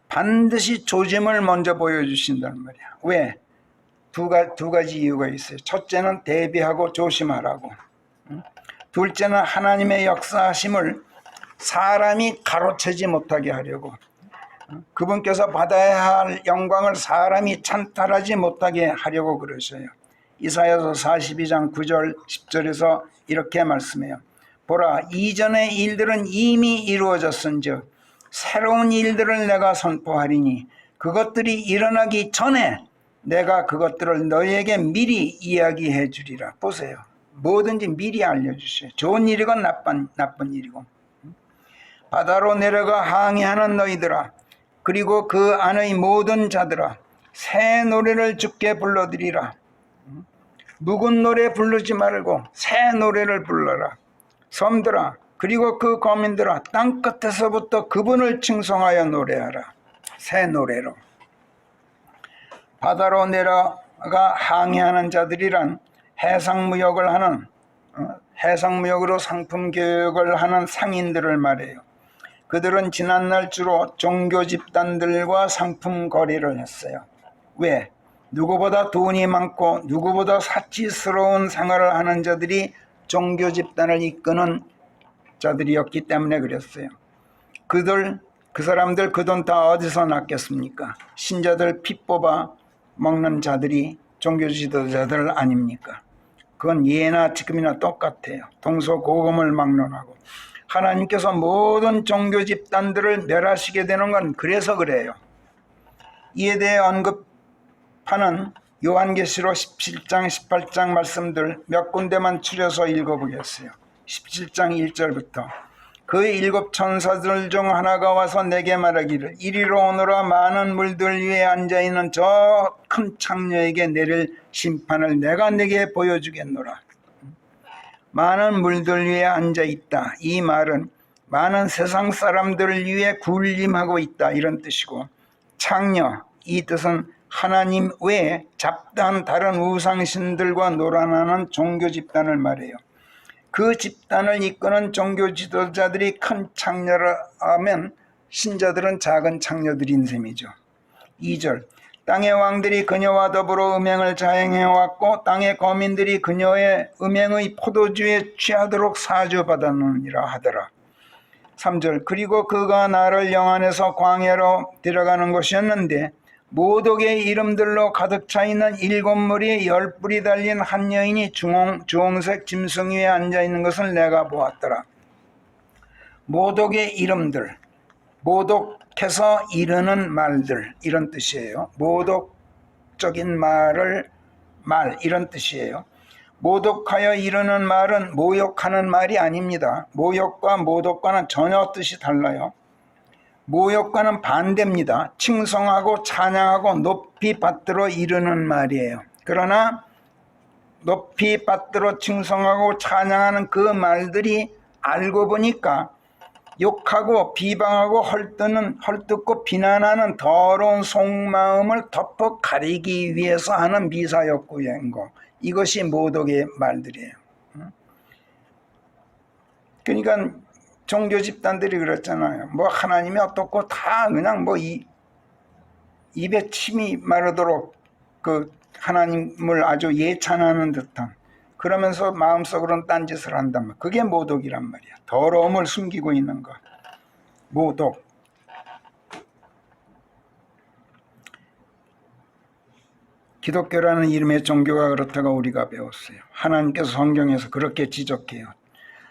반드시 조짐을 먼저 보여주신단 말이야. 왜? 두 가지 이유가 있어요. 첫째는 대비하고 조심하라고. 둘째는 하나님의 역사하심을 사람이 가로채지 못하게 하려고. 그분께서 받아야 할 영광을 사람이 찬탈하지 못하게 하려고 그러셔요. 이사야서 42장 9절 10절에서 이렇게 말씀해요. 보라 이전의 일들은 이미 이루어졌은즉 새로운 일들을 내가 선포하리니 그것들이 일어나기 전에 내가 그것들을 너희에게 미리 이야기해 주리라. 보세요. 뭐든지 미리 알려주셔요. 좋은 일이건 나쁜 일이건. 바다로 내려가 항해하는 너희들아 그리고 그 안의 모든 자들아 새 노래를 주께 불러드리라. 묵은 노래 부르지 말고 새 노래를 불러라. 섬들아 그리고 그 거민들아 땅끝에서부터 그분을 칭송하여 노래하라. 새 노래로. 바다로 내려가 항해하는 자들이란 해상무역으로 상품 교역을 하는 상인들을 말해요. 그들은 지난날 주로 종교 집단들과 상품 거래를 했어요. 왜? 누구보다 돈이 많고 누구보다 사치스러운 생활을 하는 자들이 종교 집단을 이끄는 자들이었기 때문에 그랬어요. 그 사람들 그 돈 다 어디서 났겠습니까? 신자들 피 뽑아 먹는 자들이 종교 지도자들 아닙니까? 그건 예나 지금이나 똑같아요. 동서고금을 막론하고. 하나님께서 모든 종교 집단들을 멸하시게 되는 건 그래서 그래요. 이에 대해 언급하는 요한계시록 17장 18장 말씀들 몇 군데만 추려서 읽어보겠어요. 17장 1절부터 그 일곱 천사들 중 하나가 와서 내게 말하기를 이리로 오너라. 많은 물들 위에 앉아있는 저 큰 창녀에게 내릴 심판을 내가 네게 보여주겠노라. 많은 물들 위에 앉아있다. 이 말은 많은 세상 사람들을 위해 군림하고 있다 이런 뜻이고, 창녀 이 뜻은 하나님 외에 잡다한 다른 우상신들과 놀아나는 종교 집단을 말해요. 그 집단을 이끄는 종교 지도자들이 큰 창녀를 하면 신자들은 작은 창녀들인 셈이죠. 2절 땅의 왕들이 그녀와 더불어 음행을 자행해왔고 땅의 거민들이 그녀의 음행의 포도주에 취하도록 사주받았느니라 하더라. 3절 그리고 그가 나를 영안에서 광야로 데려가는 것이었는데 모독의 이름들로 가득 차있는 7무리의 10뿔이 달린 한 여인이 주홍색 짐승 위에 앉아있는 것을 내가 보았더라. 모독의 이름들, 모독해서 이르는 말들 이런 뜻이에요. 모독적인 말 이런 뜻이에요. 모독하여 이르는 말은 모욕하는 말이 아닙니다. 모욕과 모독과는 전혀 뜻이 달라요. 모욕과는 반대입니다. 칭송하고 찬양하고 높이 받들어 이르는 말이에요. 그러나 높이 받들어 칭송하고 찬양하는 그 말들이 알고 보니까 욕하고 비방하고 헐뜯고 비난하는 더러운 속마음을 덮어 가리기 위해서 하는 미사역구인 거. 이것이 모독의 말들이에요. 그러니까 종교 집단들이 그랬잖아요. 뭐 하나님이 어떻고 다 그냥 뭐 입에 침이 마르도록 그 하나님을 아주 예찬하는 듯한, 그러면서 마음속으로는 딴짓을 한단 말이야. 그게 모독이란 말이야. 더러움을 숨기고 있는 것. 모독. 기독교라는 이름의 종교가 그렇다고 우리가 배웠어요. 하나님께서 성경에서 그렇게 지적해요.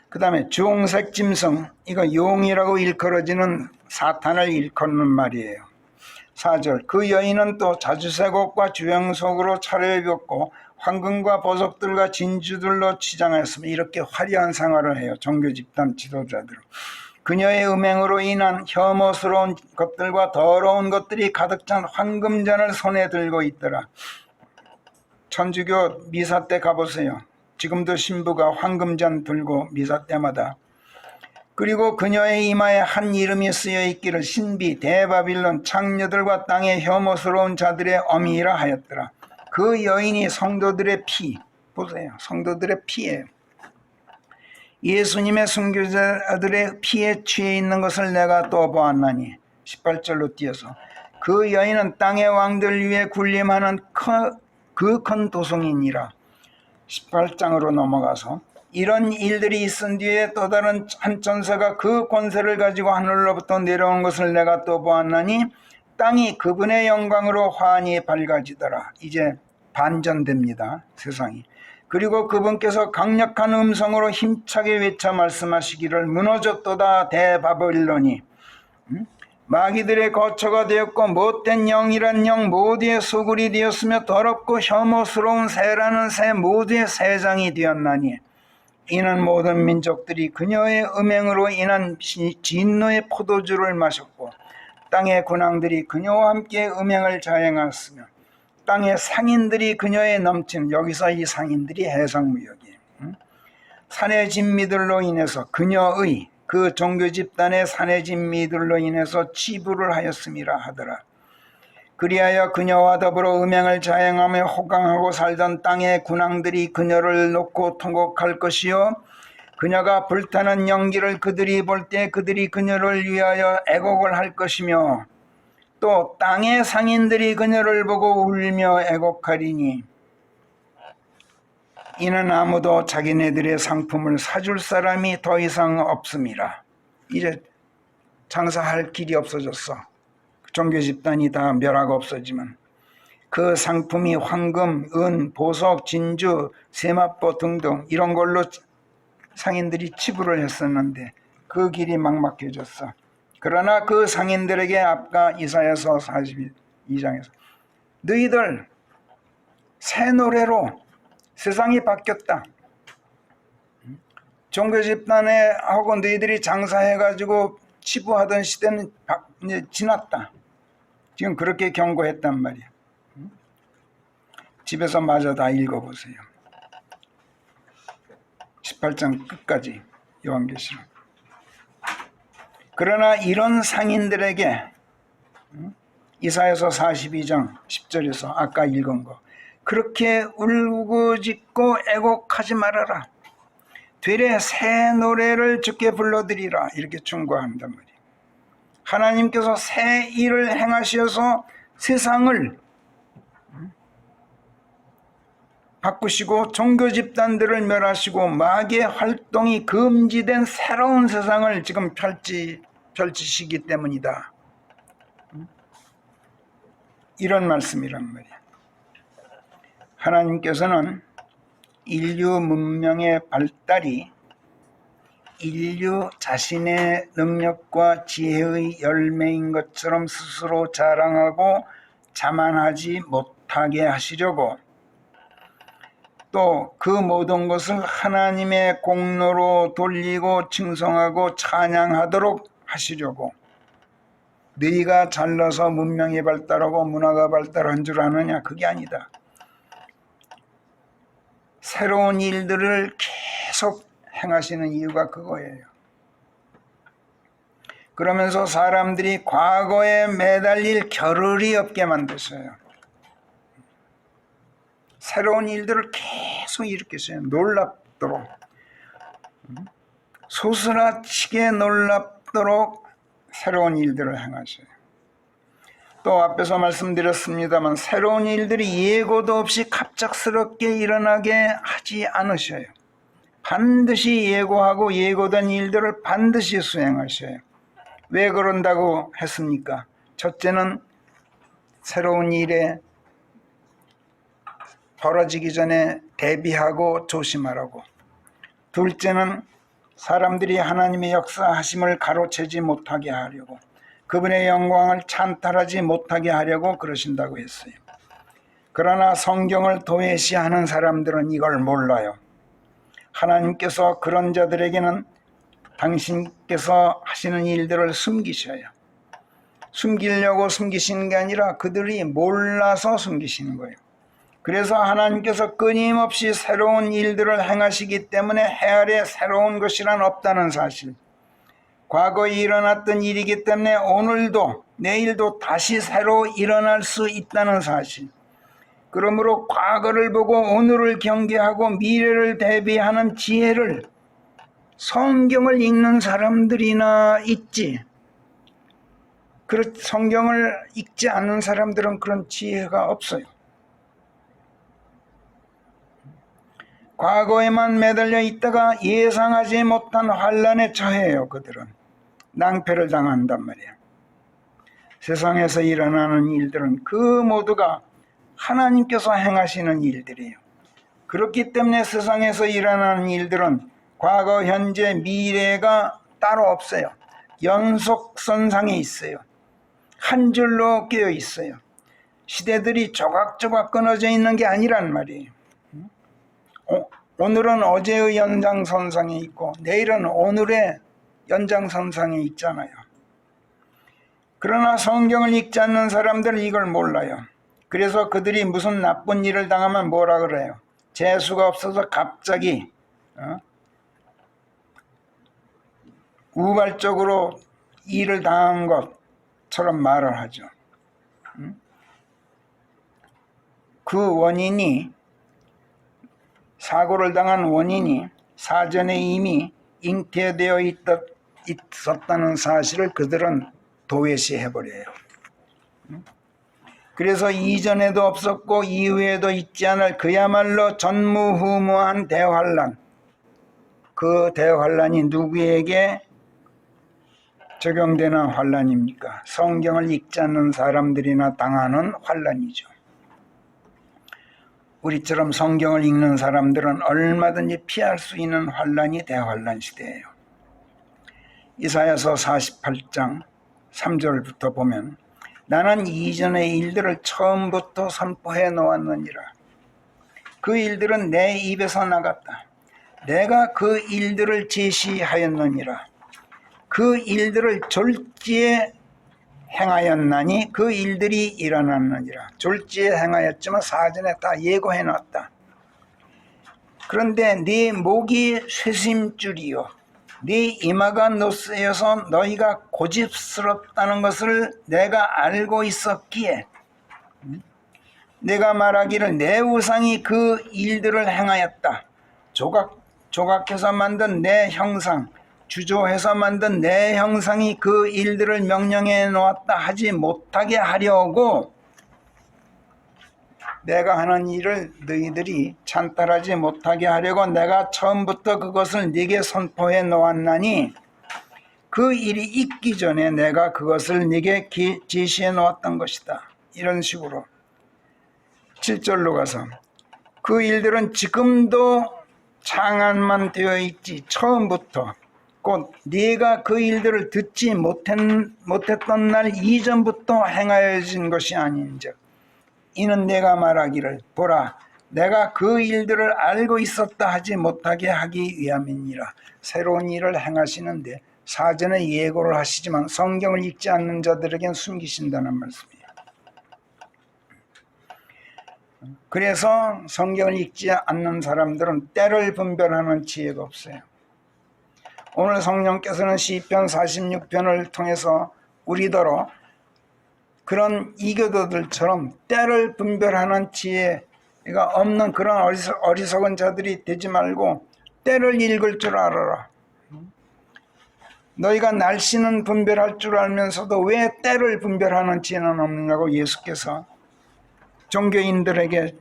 그 다음에 주홍색 짐승, 이거 용이라고 일컬어지는 사탄을 일컫는 말이에요. 4절 그 여인은 또 자주색 옷과 주황색으로 차려입었고 황금과 보석들과 진주들로 치장했으며 이렇게 화려한 생활을 해요. 종교 집단 지도자들. 그녀의 음행으로 인한 혐오스러운 것들과 더러운 것들이 가득 찬 황금잔을 손에 들고 있더라. 천주교 미사 때 가보세요. 지금도 신부가 황금잔 들고 미사 때마다. 그리고 그녀의 이마에 한 이름이 쓰여 있기를 신비 대바빌론 창녀들과 땅의 혐오스러운 자들의 어미이라 하였더라. 그 여인이 성도들의 피, 보세요. 성도들의 피예요. 예수님의 순교자들의 피에 취해 있는 것을 내가 또 보았나니 18절로 띄어서 그 여인은 땅의 왕들 위에 군림하는 그 큰 도성이니라. 18장으로 넘어가서 이런 일들이 있은 뒤에 또 다른 한 천사가 그 권세를 가지고 하늘로부터 내려온 것을 내가 또 보았나니 땅이 그분의 영광으로 환히 밝아지더라. 이제 반전됩니다. 세상이. 그리고 그분께서 강력한 음성으로 힘차게 외쳐 말씀하시기를 무너졌도다 대바벨론이 마귀들의 거처가 되었고 못된 영이란 영 모두의 소굴이 되었으며 더럽고 혐오스러운 새라는 새 모두의 새장이 되었나니 이는 모든 민족들이 그녀의 음행으로 인한 진노의 포도주를 마셨고 땅의 군왕들이 그녀와 함께 음행을 자행하였으며 땅의 상인들이 그녀의 넘친, 여기서 이 상인들이 해상무역이에요. 산의 진미들로 인해서 그녀의 그 종교 집단의 산의 진미들로 인해서 치부를 하였음이라 하더라. 그리하여 그녀와 더불어 음행을 자행하며 호강하고 살던 땅의 군왕들이 그녀를 놓고 통곡할 것이요 그녀가 불타는 연기를 그들이 볼 때 그들이 그녀를 위하여 애곡을 할 것이며 또 땅의 상인들이 그녀를 보고 울며 애곡하리니 이는 아무도 자기네들의 상품을 사줄 사람이 더 이상 없음이라. 이제 장사할 길이 없어졌어. 종교 집단이 다 멸하고 없어지면 그 상품이 황금, 은, 보석, 진주, 세마포 등등 이런 걸로 상인들이 치부를 했었는데 그 길이 막막해졌어. 그러나 그 상인들에게 아까 이사야서 42장에서 너희들 새 노래로 세상이 바뀌었다. 종교 집단에 하고 너희들이 장사해가지고 치부하던 시대는 이제 지났다. 지금 그렇게 경고했단 말이야. 집에서 마저 다 읽어보세요. 18장 끝까지 이사야서 42장 10절에서 아까 읽은 거, 그렇게 울부짖고 애곡하지 말아라. 되레 새 노래를 주께 불러드리라. 이렇게 충고한단 말이에요. 하나님께서 새 일을 행하셔서 세상을 바꾸시고 종교 집단들을 멸하시고 마귀의 활동이 금지된 새로운 세상을 지금 펼치시기 때문이다. 이런 말씀이란 말이에요. 하나님께서는 인류 문명의 발달이 인류 자신의 능력과 지혜의 열매인 것처럼 스스로 자랑하고 자만하지 못하게 하시려고, 또 그 모든 것을 하나님의 공로로 돌리고 칭송하고 찬양하도록 하시려고, 너희가 잘나서 문명이 발달하고 문화가 발달한 줄 아느냐? 그게 아니다. 새로운 일들을 계속 행하시는 이유가 그거예요. 그러면서 사람들이 과거에 매달릴 겨를이 없게 만드셔요. 새로운 일들을 계속 일으키세요. 놀랍도록, 소스라치게 놀랍도록 새로운 일들을 행하셔요. 또 앞에서 말씀드렸습니다만 새로운 일들이 예고도 없이 갑작스럽게 일어나게 하지 않으셔요. 반드시 예고하고 예고된 일들을 반드시 수행하셔요. 왜 그런다고 했습니까? 첫째는 새로운 일에 벌어지기 전에 대비하고 조심하라고. 둘째는 사람들이 하나님의 역사하심을 가로채지 못하게 하려고, 그분의 영광을 찬탈하지 못하게 하려고 그러신다고 했어요. 그러나 성경을 도외시하는 사람들은 이걸 몰라요. 하나님께서 그런 자들에게는 당신께서 하시는 일들을 숨기셔요. 숨기려고 숨기시는 게 아니라 그들이 몰라서 숨기시는 거예요. 그래서 하나님께서 끊임없이 새로운 일들을 행하시기 때문에 해 아래 새로운 것이란 없다는 사실, 과거에 일어났던 일이기 때문에 오늘도 내일도 다시 새로 일어날 수 있다는 사실, 그러므로 과거를 보고 오늘을 경계하고 미래를 대비하는 지혜를 성경을 읽는 사람들이나 있지, 성경을 읽지 않는 사람들은 그런 지혜가 없어요. 과거에만 매달려 있다가 예상하지 못한 환란에 처해요. 그들은 낭패를 당한단 말이에요. 세상에서 일어나는 일들은 그 모두가 하나님께서 행하시는 일들이에요. 그렇기 때문에 세상에서 일어나는 일들은 과거, 현재, 미래가 따로 없어요. 연속선상에 있어요. 한 줄로 끼어 있어요. 시대들이 조각조각 끊어져 있는 게 아니란 말이에요. 오늘은 어제의 연장선상에 있고 내일은 오늘의 연장선상에 있잖아요. 그러나 성경을 읽지 않는 사람들은 이걸 몰라요. 그래서 그들이 무슨 나쁜 일을 당하면 뭐라 그래요? 재수가 없어서 갑자기 우발적으로 일을 당한 것처럼 말을 하죠. 그 원인이, 사고를 당한 원인이 사전에 이미 잉태되어 있었다는 사실을 그들은 도외시해버려요. 그래서 이전에도 없었고 이후에도 있지 않을 그야말로 전무후무한 대환란, 그 대환란이 누구에게 적용되는 환란입니까? 성경을 읽지 않는 사람들이나 당하는 환란이죠. 우리처럼 성경을 읽는 사람들은 얼마든지 피할 수 있는 환란이 대환란 시대예요. 이사야서 48장 3절부터 보면 나는 이전의 일들을 처음부터 선포해 놓았느니라. 그 일들은 내 입에서 나갔다. 내가 그 일들을 제시하였느니라. 그 일들을 졸지에 행하였나니 그 일들이 일어났느니라. 졸지에 행하였지만 사전에 다 예고해놨다. 그런데 네 목이 쇠심줄이요 네 이마가 노쇠여서 너희가 고집스럽다는 것을 내가 알고 있었기에 내가 말하기를 내 우상이 그 일들을 행하였다. 조각해서 만든 내 형상, 주조해서 만든 내 형상이 그 일들을 명령해 놓았다 하지 못하게 하려고 내가 하는 일을 너희들이 찬탈하지 못하게 하려고 내가 처음부터 그것을 네게 선포해 놓았나니 그 일이 있기 전에 내가 그것을 네게 지시해 놓았던 것이다. 이런 식으로 7절로 가서 그 일들은 지금도 창안만 되어 있지 처음부터 곧 네가 그 일들을 듣지 못했던 날 이전부터 행하여진 것이 아닌즉 이는 내가 말하기를 보라 내가 그 일들을 알고 있었다 하지 못하게 하기 위함이니라. 새로운 일을 행하시는데 사전에 예고를 하시지만 성경을 읽지 않는 자들에겐 숨기신다는 말씀이에요. 그래서 성경을 읽지 않는 사람들은 때를 분별하는 지혜가 없어요. 오늘 성령께서는 시편 46편을 통해서 우리더러 그런 이교도들처럼 때를 분별하는 지혜가 없는 그런 어리석은 자들이 되지 말고 때를 읽을 줄 알아라. 너희가 날씨는 분별할 줄 알면서도 왜 때를 분별하는 지혜는 없느냐고 예수께서 종교인들에게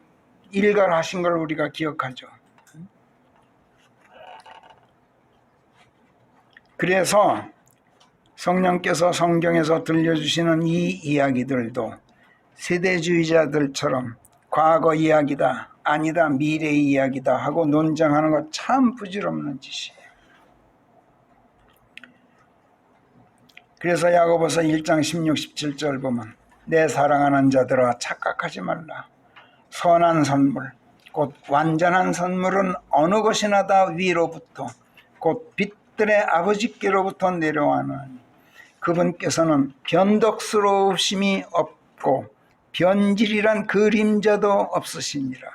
일갈하신 걸 우리가 기억하죠. 그래서 성령께서 성경에서 들려주시는 이 이야기들도 세대주의자들처럼 과거 이야기다, 아니다, 미래 이야기다 하고 논쟁하는 것 참 부질없는 짓이에요. 그래서 야고보서 1장 16, 17절 보면 내 사랑하는 자들아 착각하지 말라. 선한 선물, 곧 완전한 선물은 어느 것이나 다 위로부터 곧 빛들의 아버지께로부터 내려와나니 그분께서는 변덕스러우심이 없고 변질이란 그림자도 없으시니라.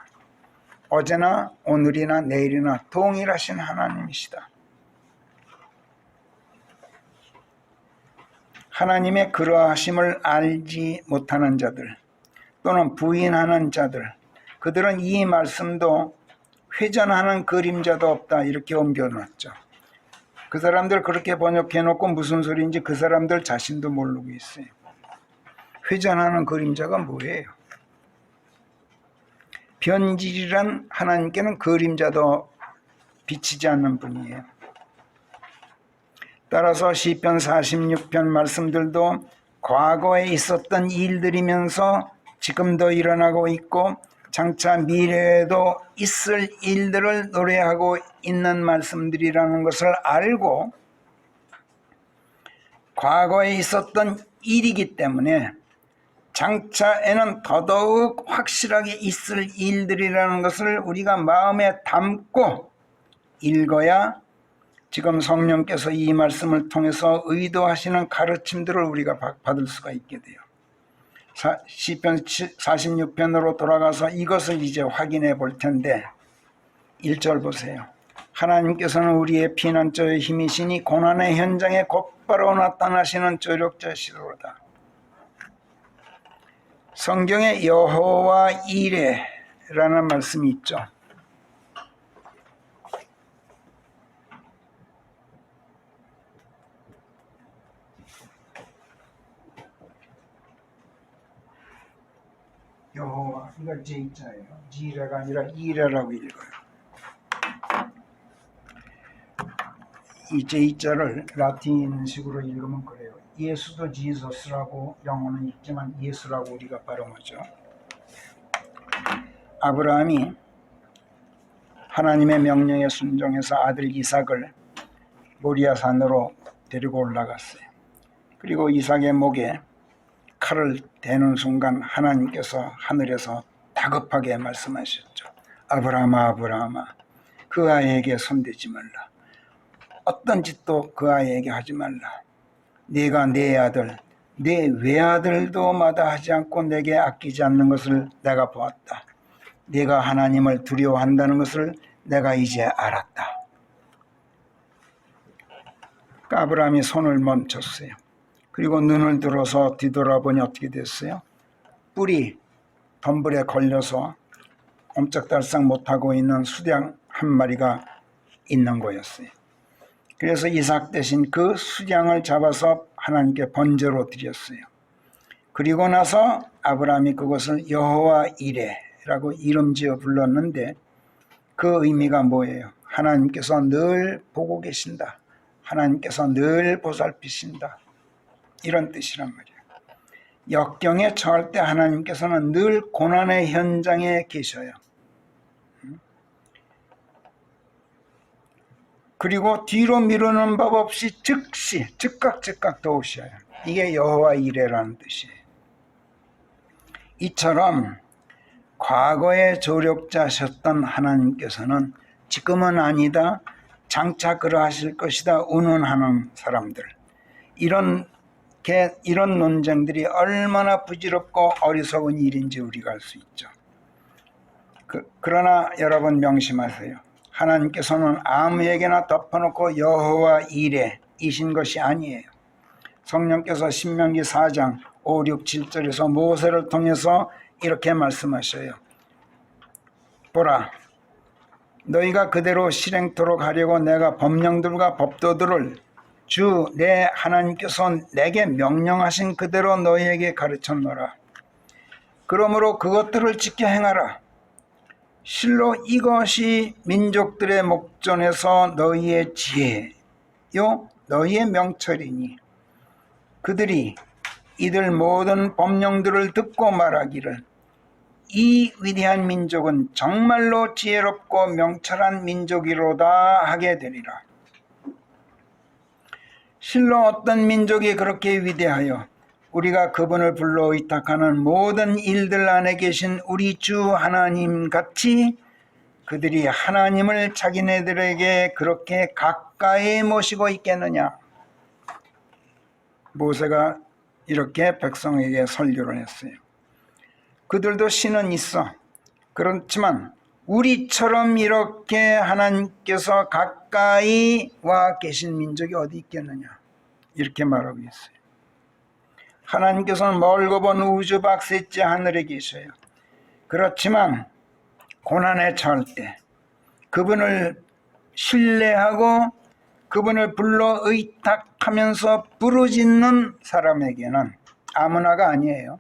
어제나 오늘이나 내일이나 동일하신 하나님이시다. 하나님의 그러하심을 알지 못하는 자들 또는 부인하는 자들, 그들은 이 말씀도 회전하는 그림자도 없다 이렇게 옮겨놨죠. 그 사람들 그렇게 번역해놓고 무슨 소리인지 그 사람들 자신도 모르고 있어요. 회전하는 그림자가 뭐예요? 변질이란 하나님께는 그림자도 비치지 않는 분이에요. 따라서 시편 46편 말씀들도 과거에 있었던 일들이면서 지금도 일어나고 있고 장차 미래에도 있을 일들을 노래하고 있는 말씀들이라는 것을 알고 과거에 있었던 일이기 때문에 장차에는 더더욱 확실하게 있을 일들이라는 것을 우리가 마음에 담고 읽어야 지금 성령께서 이 말씀을 통해서 의도하시는 가르침들을 우리가 받을 수가 있게 돼요. 시편 46편으로 돌아가서 이것을 이제 확인해 볼 텐데 1절 보세요. 하나님께서는 우리의 피난처의 힘이시니 고난의 현장에 곧바로 나타나시는 조력자시로다. 성경에 여호와 이레라는 말씀이 있죠. 여호와, 이거 제자예요. 지레가 아니라 이레라고 읽어요. 이 제자를 라틴식으로 읽으면 그래요. 예수도 지저스라고 영어는 읽지만 예수라고 우리가 발음하죠. 아브라함이 하나님의 명령에 순종해서 아들 이삭을 모리아산으로 데리고 올라갔어요. 그리고 이삭의 목에 칼을 대는 순간 하나님께서 하늘에서 다급하게 말씀하셨죠. 아브라함아 아브라함아 그 아이에게 손대지 말라. 어떤 짓도 그 아이에게 하지 말라. 네가 내 아들 내 외아들도 마다하지 않고 내게 아끼지 않는 것을 내가 보았다. 네가 하나님을 두려워한다는 것을 내가 이제 알았다. 아브라함이 손을 멈췄어요. 그리고 눈을 들어서 뒤돌아보니 어떻게 됐어요? 뿔이 덤불에 걸려서 옴짝달싹 못하고 있는 수량 한 마리가 있는 거였어요. 그래서 이삭 대신 그 수량을 잡아서 하나님께 번제로 드렸어요. 그리고 나서 아브라함이 그것을 여호와 이레라고 이름 지어 불렀는데 그 의미가 뭐예요? 하나님께서 늘 보고 계신다. 하나님께서 늘 보살피신다. 이런 뜻이란 말이에요. 역경에 처할 때 하나님께서는 늘 고난의 현장에 계셔요. 그리고 뒤로 미루는 법 없이 즉시 즉각 도우셔요. 이게 여호와 이레라는 뜻이에요. 이처럼 과거의 조력자셨던 하나님께서는 지금은 아니다, 장차 그러하실 것이다 운운하는 사람들, 이런 논쟁들이 얼마나 부질없고 어리석은 일인지 우리가 알 수 있죠. 그러나 여러분 명심하세요. 하나님께서는 아무에게나 덮어놓고 여호와 이레이신 것이 아니에요. 성령께서 신명기 4장 5, 6, 7절에서 모세를 통해서 이렇게 말씀하셔요. 보라, 너희가 그대로 실행토록 하려고 내가 법령들과 법도들을 주 내 하나님께서 내게 명령하신 그대로 너희에게 가르쳤노라. 그러므로 그것들을 지켜 행하라. 실로 이것이 민족들의 목전에서 너희의 지혜요 너희의 명철이니 그들이 이들 모든 법령들을 듣고 말하기를 이 위대한 민족은 정말로 지혜롭고 명철한 민족이로다 하게 되리라. 실로 어떤 민족이 그렇게 위대하여 우리가 그분을 불러 의탁하는 모든 일들 안에 계신 우리 주 하나님 같이 그들이 하나님을 자기네들에게 그렇게 가까이 모시고 있겠느냐. 모세가 이렇게 백성에게 설교를 했어요. 그들도 신은 있어. 그렇지만 우리처럼 이렇게 하나님께서 가까이 와 계신 민족이 어디 있겠느냐. 이렇게 말하고 있어요. 하나님께서는 멀고 먼 우주 박새째 하늘에 계셔요. 그렇지만 고난에 처할 때 그분을 신뢰하고 그분을 불러 의탁하면서 부르짖는 사람에게는 아무나가 아니에요.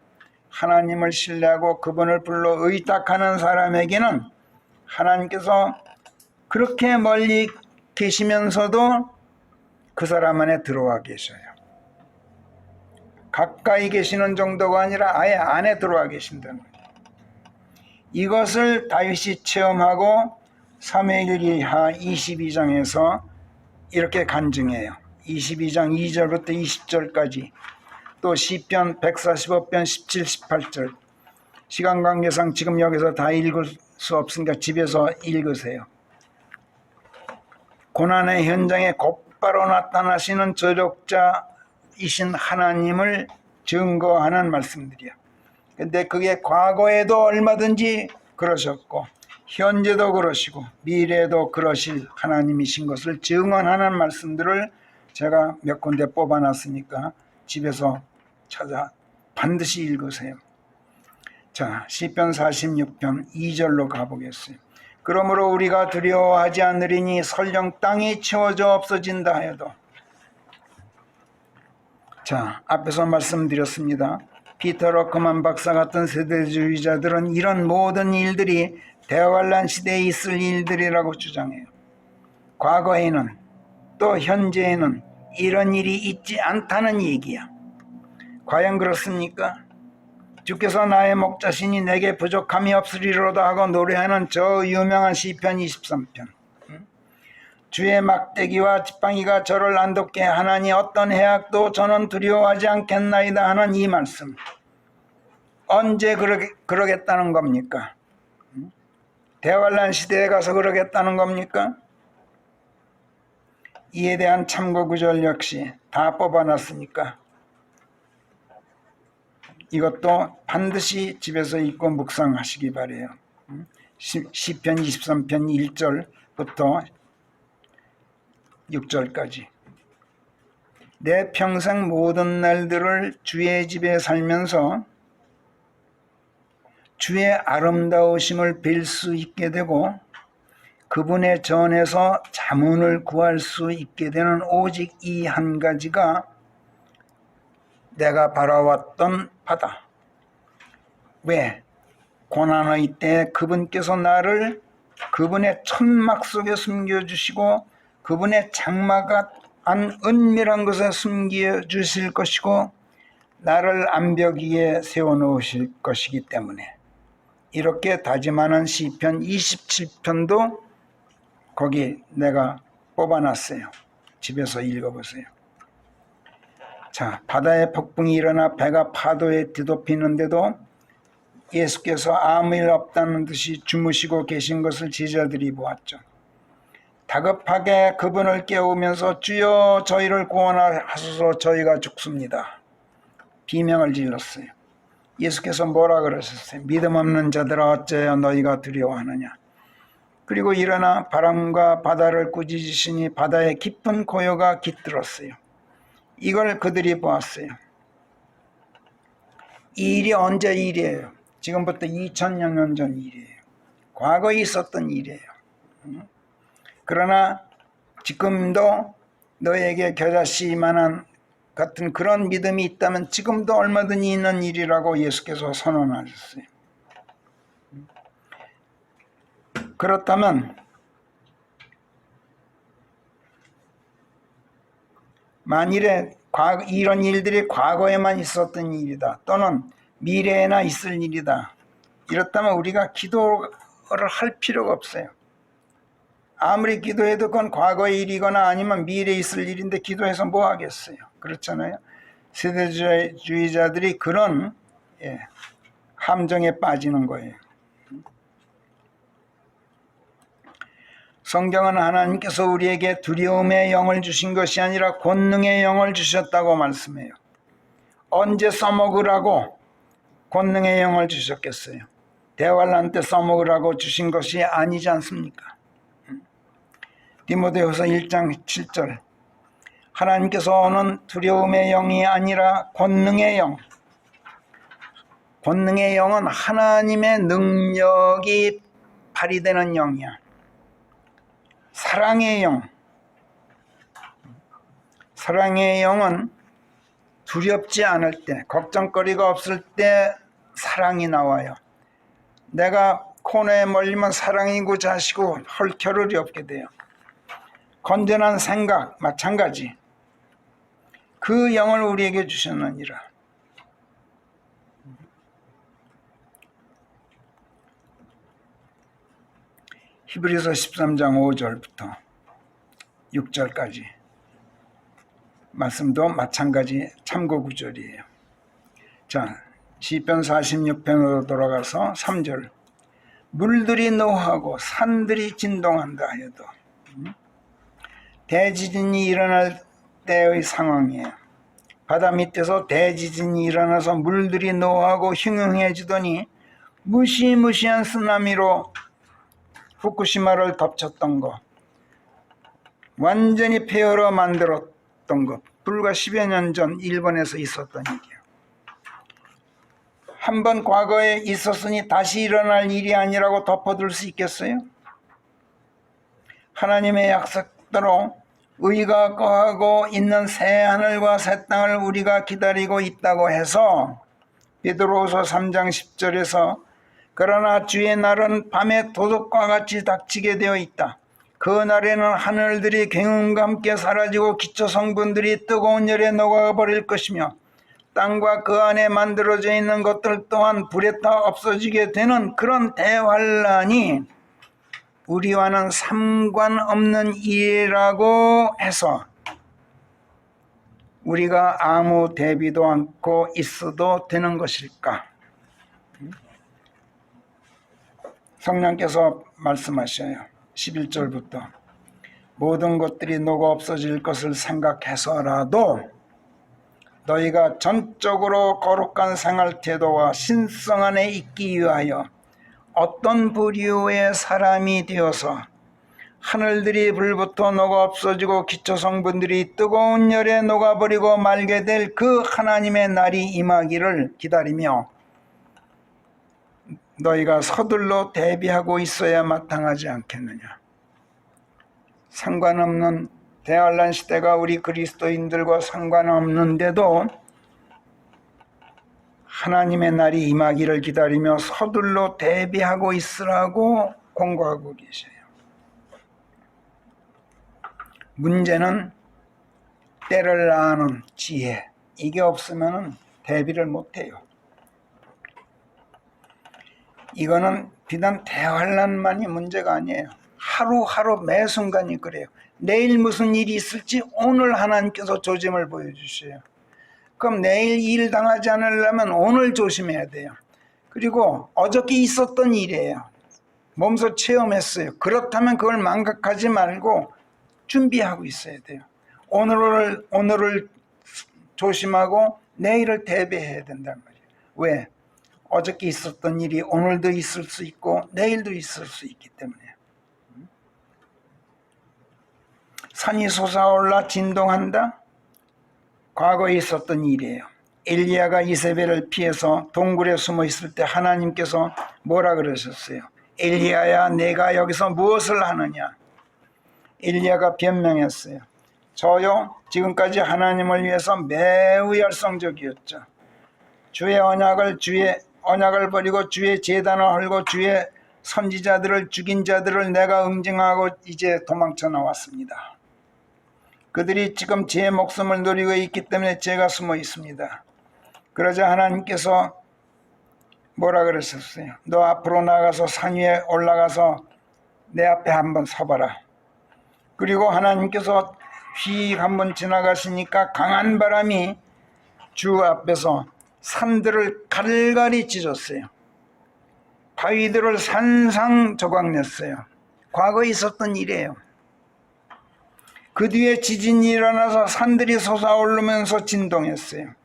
하나님을 신뢰하고 그분을 불러 의탁하는 사람에게는 하나님께서 그렇게 멀리 계시면서도 그 사람 안에 들어와 계셔요. 가까이 계시는 정도가 아니라 아예 안에 들어와 계신다는 거예요. 이것을 다윗이 체험하고 사무엘기하 22장에서 이렇게 간증해요. 22장 2절부터 20절까지 또 시편 145편 17, 18절 시간 관계상 지금 여기서 다 읽을 수 없으니까 집에서 읽으세요. 고난의 현장에 곧바로 나타나시는 저력자이신 하나님을 증거하는 말씀들이야. 근데 그게 과거에도 얼마든지 그러셨고 현재도 그러시고 미래에도 그러실 하나님이신 것을 증언하는 말씀들을 제가 몇 군데 뽑아놨으니까 집에서 찾아 반드시 읽으세요. 자, 시편 46편 2절로 가보겠어요. 그러므로 우리가 두려워하지 않으리니 설령 땅이 치워져 없어진다 해도. 자, 앞에서 말씀드렸습니다. 피터 러크만 박사 같은 세대주의자들은 이런 모든 일들이 대환란 시대에 있을 일들이라고 주장해요. 과거에는 또 현재에는 이런 일이 있지 않다는 얘기야. 과연 그렇습니까? 주께서 나의 목자시니 내게 부족함이 없으리로다 하고 노래하는 저 유명한 시편 23편. 주의 막대기와 지팡이가 저를 안독게 하나니 어떤 해악도 저는 두려워하지 않겠나이다 하는 이 말씀. 언제 그러겠다는 겁니까? 대환란 시대에 가서 그러겠다는 겁니까? 이에 대한 참고 구절 역시 다 뽑아놨으니까 이것도 반드시 집에서 읽고 묵상하시기 바래요. 시편 23편 1절부터 6절까지. 내 평생 모든 날들을 주의 집에 살면서 주의 아름다우심을 뵐 수 있게 되고 그분의 전에서 자문을 구할 수 있게 되는 오직 이 한 가지가 내가 바라왔던 바다. 왜? 고난의 때 그분께서 나를 그분의 천막 속에 숨겨주시고 그분의 장막아 안 은밀한 곳에 숨겨주실 것이고 나를 암벽 위에 세워놓으실 것이기 때문에 이렇게 다짐하는 시편 27편도 거기 내가 뽑아놨어요. 집에서 읽어보세요. 자, 바다의 폭풍이 일어나 배가 파도에 뒤덮이는데도 예수께서 아무 일 없다는 듯이 주무시고 계신 것을 제자들이 보았죠. 다급하게 그분을 깨우면서 주여 저희를 구원하소서 저희가 죽습니다. 비명을 질렀어요. 예수께서 뭐라 그러셨어요? 믿음 없는 자들아 어째여 너희가 두려워하느냐. 그리고 일어나 바람과 바다를 꾸짖으시니 바다의 깊은 고요가 깃들었어요. 이걸 그들이 보았어요. 이 일이 언제 일이에요? 지금부터 2000여 년 전 일이에요. 과거에 있었던 일이에요. 그러나 지금도 너에게 겨자씨만한 같은 그런 믿음이 있다면 지금도 얼마든지 있는 일이라고 예수께서 선언하셨어요. 그렇다면 만일에 이런 일들이 과거에만 있었던 일이다 또는 미래에나 있을 일이다 이렇다면 우리가 기도를 할 필요가 없어요. 아무리 기도해도 그건 과거의 일이거나 아니면 미래에 있을 일인데 기도해서 뭐 하겠어요. 그렇잖아요. 세대주의자들이 그런 함정에 빠지는 거예요. 성경은 하나님께서 우리에게 두려움의 영을 주신 것이 아니라 권능의 영을 주셨다고 말씀해요. 언제 써먹으라고 권능의 영을 주셨겠어요? 대환란 때 써먹으라고 주신 것이 아니지 않습니까? 디모데후서 1장 7절 하나님께서는 두려움의 영이 아니라 권능의 영. 권능의 영은 하나님의 능력이 발휘되는 영이야. 사랑의 영. 사랑의 영은 두렵지 않을 때, 걱정거리가 없을 때 사랑이 나와요. 내가 코너에 몰리면 사랑이고 자시고 할 겨를이 없게 돼요. 건전한 생각 마찬가지. 그 영을 우리에게 주셨느니라. 히브리서 13장 5절부터 6절까지 말씀도 마찬가지 참고 구절이에요. 자, 시편 46편으로 돌아가서 3절 물들이 노하고 산들이 진동한다 해도 대지진이 일어날 때의 상황이에요. 바다 밑에서 대지진이 일어나서 물들이 노하고 흉흉해지더니 무시무시한 쓰나미로 후쿠시마를 덮쳤던 거, 완전히 폐허로 만들었던 것, 불과 10여 년 전 일본에서 있었던 일이에요. 한번 과거에 있었으니 다시 일어날 일이 아니라고 덮어둘 수 있겠어요? 하나님의 약속대로 의가 거하고 있는 새 하늘과 새 땅을 우리가 기다리고 있다고 해서 베드로후서 3장 10절에서 그러나 주의 날은 밤에 도둑과 같이 닥치게 되어 있다. 그 날에는 하늘들이 경음과 함께 사라지고 기초 성분들이 뜨거운 열에 녹아버릴 것이며 땅과 그 안에 만들어져 있는 것들 또한 불에 타 없어지게 되는 그런 대환란이 우리와는 상관없는 일이라고 해서 우리가 아무 대비도 않고 있어도 되는 것일까? 성령께서 말씀하셔요. 11절부터 모든 것들이 녹아 없어질 것을 생각해서라도 너희가 전적으로 거룩한 생활 태도와 신성 안에 있기 위하여 어떤 부류의 사람이 되어서 하늘들이 불부터 녹아 없어지고 기초성분들이 뜨거운 열에 녹아버리고 말게 될 그 하나님의 날이 임하기를 기다리며 너희가 서둘러 대비하고 있어야 마땅하지 않겠느냐. 상관없는 대환란 시대가 우리 그리스도인들과 상관없는데도 하나님의 날이 임하기를 기다리며 서둘러 대비하고 있으라고 공고하고 계셔요. 문제는 때를 아는 지혜, 이게 없으면 대비를 못해요. 이거는 비단 대환란만이 문제가 아니에요. 하루하루 매 순간이 그래요. 내일 무슨 일이 있을지 오늘 하나님께서 조짐을 보여주셔요. 그럼 내일 일 당하지 않으려면 오늘 조심해야 돼요. 그리고 어저께 있었던 일이에요. 몸소 체험했어요. 그렇다면 그걸 망각하지 말고 준비하고 있어야 돼요. 오늘을 조심하고 내일을 대비해야 된단 말이에요. 왜? 어저께 있었던 일이 오늘도 있을 수 있고 내일도 있을 수 있기 때문에. 산이 솟아올라 진동한다? 과거에 있었던 일이에요. 엘리야가 이세벨을 피해서 동굴에 숨어 있을 때 하나님께서 뭐라 그러셨어요? 엘리야야, 내가 여기서 무엇을 하느냐? 엘리야가 변명했어요. 저요, 지금까지 하나님을 위해서 매우 열성적이었죠. 주의 언약을 버리고 주의 제단을 헐고 주의 선지자들을 죽인 자들을 내가 응징하고 이제 도망쳐 나왔습니다. 그들이 지금 제 목숨을 노리고 있기 때문에 제가 숨어 있습니다. 그러자 하나님께서 뭐라 그러셨어요? 너 앞으로 나가서 산 위에 올라가서 내 앞에 한번 서봐라. 그리고 하나님께서 휙 한번 지나가시니까 강한 바람이 주 앞에서 산들을 갈갈이 찢었어요. 바위들을 산상조각냈어요. 과거에 있었던 일이에요. 그 뒤에 지진이 일어나서 산들이 솟아오르면서 진동했어요.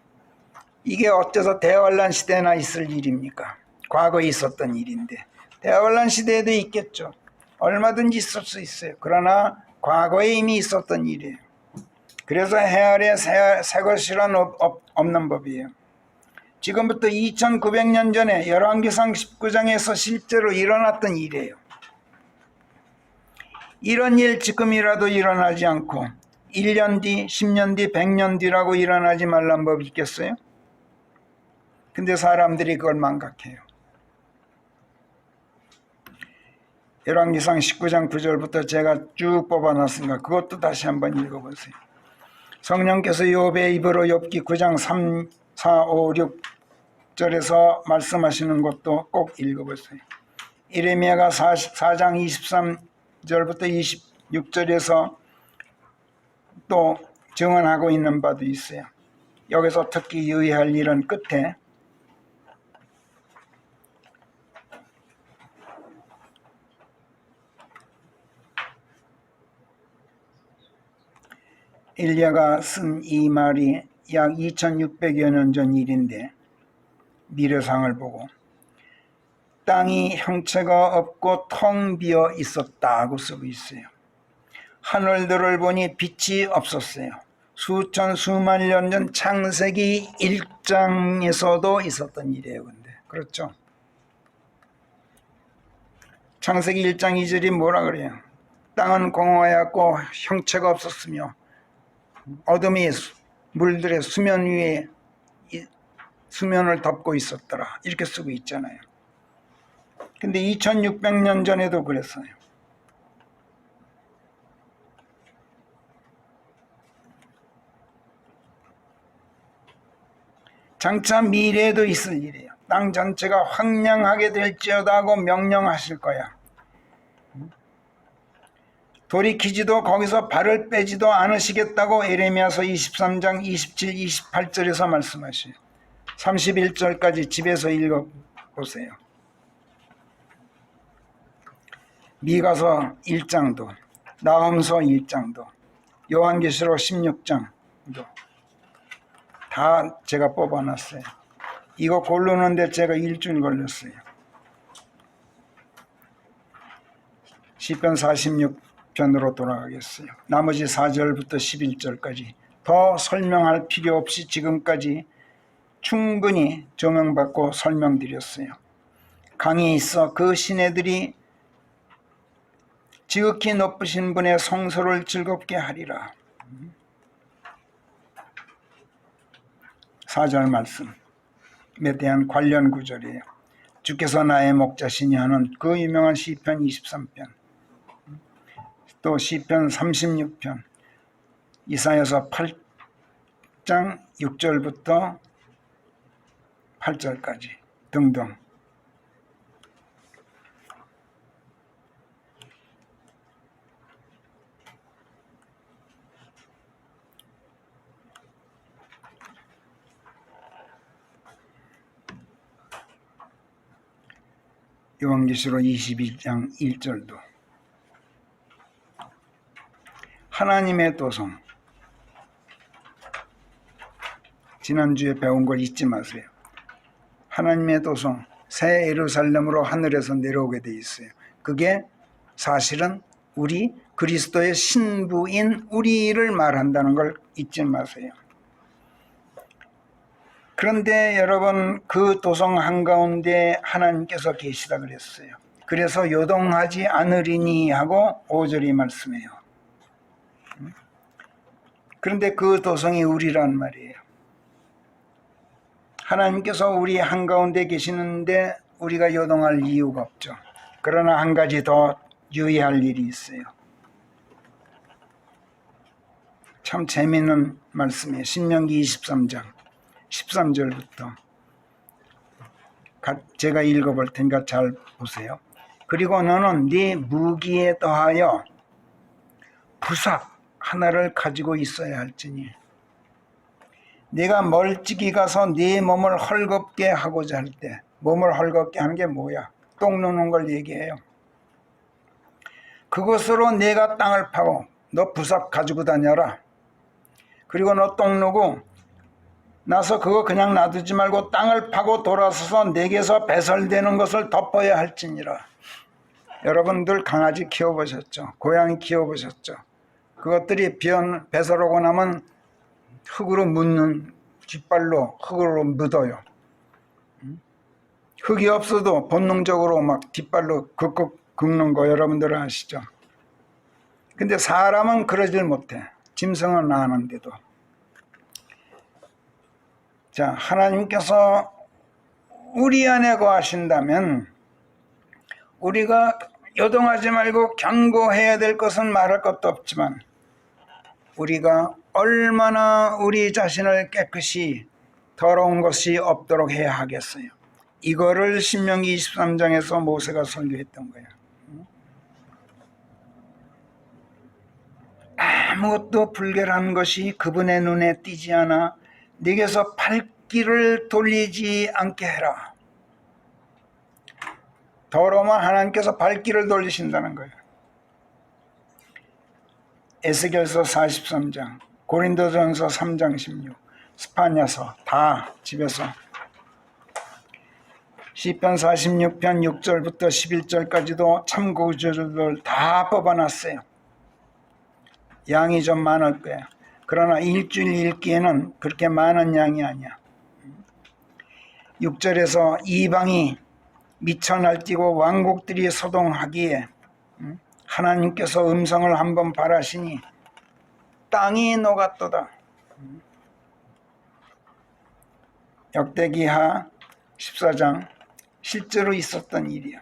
이게 어째서 대환란 시대나 있을 일입니까? 과거에 있었던 일인데 대환란 시대에도 있겠죠. 얼마든지 있을 수 있어요. 그러나 과거에 이미 있었던 일이에요. 그래서 해아래 새 것이란 없는 법이에요. 지금부터 2900년 전에 열왕기상 19장에서 실제로 일어났던 일이에요. 이런 일 지금이라도 일어나지 않고 1년 뒤, 10년 뒤, 100년 뒤라고 일어나지 말란 법이 있겠어요? 근데 사람들이 그걸 망각해요. 열왕기상 19장 9절부터 제가 쭉 뽑아놨으니까 그것도 다시 한번 읽어보세요. 성령께서 욥의 입으로 욥기 9장 3, 4, 5, 6절에서 말씀하시는 것도 꼭 읽어보세요. 예레미야가 4장 23절부터 26절에서 또 증언하고 있는 바도 있어요. 여기서 특히 유의할 일은 끝에 엘리야가 쓴 이 말이 약 2600여 년 전 일인데 미래상을 보고 땅이 형체가 없고 텅 비어 있었다고 쓰고 있어요. 하늘들을 보니 빛이 없었어요. 수천 수만 년 전 창세기 1장에서도 있었던 일이에요. 근데 그렇죠? 창세기 1장 2절이 뭐라 그래요? 땅은 공허하였고 형체가 없었으며 어둠이 물들의 수면 위에 수면을 덮고 있었더라. 이렇게 쓰고 있잖아요. 근데 2600년 전에도 그랬어요. 장차 미래에도 있을 일이에요. 땅 전체가 황량하게 될지어다 하고 명령하실 거야. 돌이키지도 거기서 발을 빼지도 않으시겠다고 예레미야서 23장 27, 28절에서 말씀하셔요. 31절까지 집에서 읽어보세요. 미가서 1장도, 나홈서 1장도, 요한계시록 16장도 다 제가 뽑아놨어요. 이거 고르는데 제가 일주일 걸렸어요. 시편 46 편으로 돌아가겠어요. 나머지 4절부터 11절까지 더 설명할 필요 없이 지금까지 충분히 조명받고 설명드렸어요. 강이 있어 그 시내들이 지극히 높으신 분의 성소를 즐겁게 하리라. 4절 말씀에 대한 관련 구절이에요. 주께서 나의 목자시니 하는 그 유명한 시편 23편, 또 시편 36편, 이사야서 8장 6절부터 8절까지 등등. 요한계시록 22장 1절도 하나님의 도성, 지난주에 배운 걸 잊지 마세요. 하나님의 도성 새 예루살렘으로 하늘에서 내려오게 돼 있어요. 그게 사실은 우리 그리스도의 신부인 우리를 말한다는 걸 잊지 마세요. 그런데 여러분, 그 도성 한가운데 하나님께서 계시다 그랬어요. 그래서 요동하지 않으리니 하고 5절이 말씀해요. 그런데 그 도성이 우리란 말이에요. 하나님께서 우리 한가운데 계시는데 우리가 요동할 이유가 없죠. 그러나 한 가지 더 유의할 일이 있어요. 참 재미있는 말씀이에요. 신명기 23장 13절부터 제가 읽어볼 테니까 잘 보세요. 그리고 너는 네 무기에 더하여 부삭 하나를 가지고 있어야 할지니 네가 멀찍이 가서 네 몸을 헐겁게 하고자 할 때, 몸을 헐겁게 하는 게 뭐야? 똥 누는 걸 얘기해요. 그것으로 네가 땅을 파고 너 부삭 가지고 다녀라. 그리고 너 똥 누고 나서 그거 그냥 놔두지 말고 땅을 파고 돌아서서 내게서 배설되는 것을 덮어야 할지니라. 여러분들 강아지 키워보셨죠? 고양이 키워보셨죠? 그것들이 배설하고 나면 흙으로 묻는, 뒷발로 흙으로 묻어요. 흙이 없어도 본능적으로 막 뒷발로 긁고 긁는 거 여러분들 아시죠? 근데 사람은 그러질 못해. 짐승은 아는데도. 자, 하나님께서 우리 안에 거하신다면 우리가 요동하지 말고 경고해야 될 것은 말할 것도 없지만 우리가 얼마나 우리 자신을 깨끗이 더러운 것이 없도록 해야 하겠어요. 이거를 신명기 23장에서 모세가 설교했던 거예요. 아무것도 불결한 것이 그분의 눈에 띄지 않아 네게서 발길을 돌리지 않게 해라. 더러우면 하나님께서 발길을 돌리신다는 거예요. 에스겔서 43장, 고린도전서 3장 16, 스파냐서 다 집에서 시편 46편 6절부터 11절까지도 참고구절들 다 뽑아놨어요. 양이 좀 많을 거예요. 그러나 일주일 읽기에는 그렇게 많은 양이 아니야. 6절에서 이방이 미쳐 날뛰고 왕국들이 소동하기에 하나님께서 음성을 한번 바라시니 땅이 녹았도다. 역대기하 14장 실제로 있었던 일이야.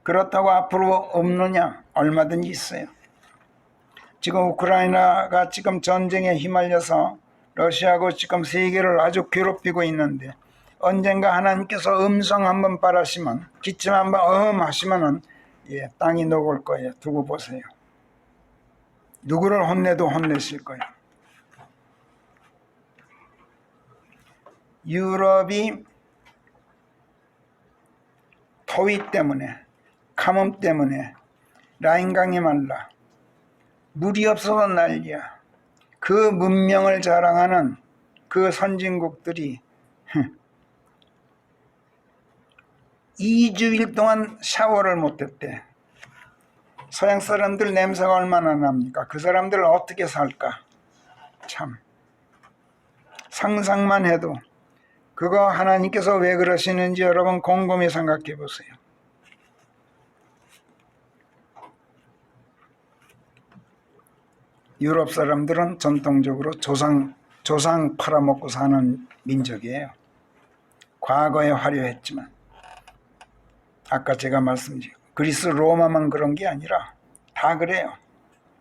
그렇다고 앞으로 없느냐? 얼마든지 있어요. 지금 우크라이나가 지금 전쟁에 휘말려서 러시아하고 지금 세계를 아주 괴롭히고 있는데 언젠가 하나님께서 음성 한번 바라시면, 기침 한번 하시면은 땅이 녹을 거예요. 두고 보세요. 누구를 혼내도 혼내실 거예요. 유럽이 더위 때문에, 가뭄 때문에 라인강이 말라 물이 없어서 난리야. 그 문명을 자랑하는 그 선진국들이 2주일 동안 샤워를 못했대. 서양 사람들 냄새가 얼마나 납니까? 그 사람들 어떻게 살까? 참 상상만 해도 그거 하나님께서 왜 그러시는지 여러분 곰곰이 생각해 보세요. 유럽 사람들은 전통적으로 조상 팔아먹고 사는 민족이에요. 과거에 화려했지만 아까 제가 말씀드린 그리스 로마만 그런 게 아니라 다 그래요.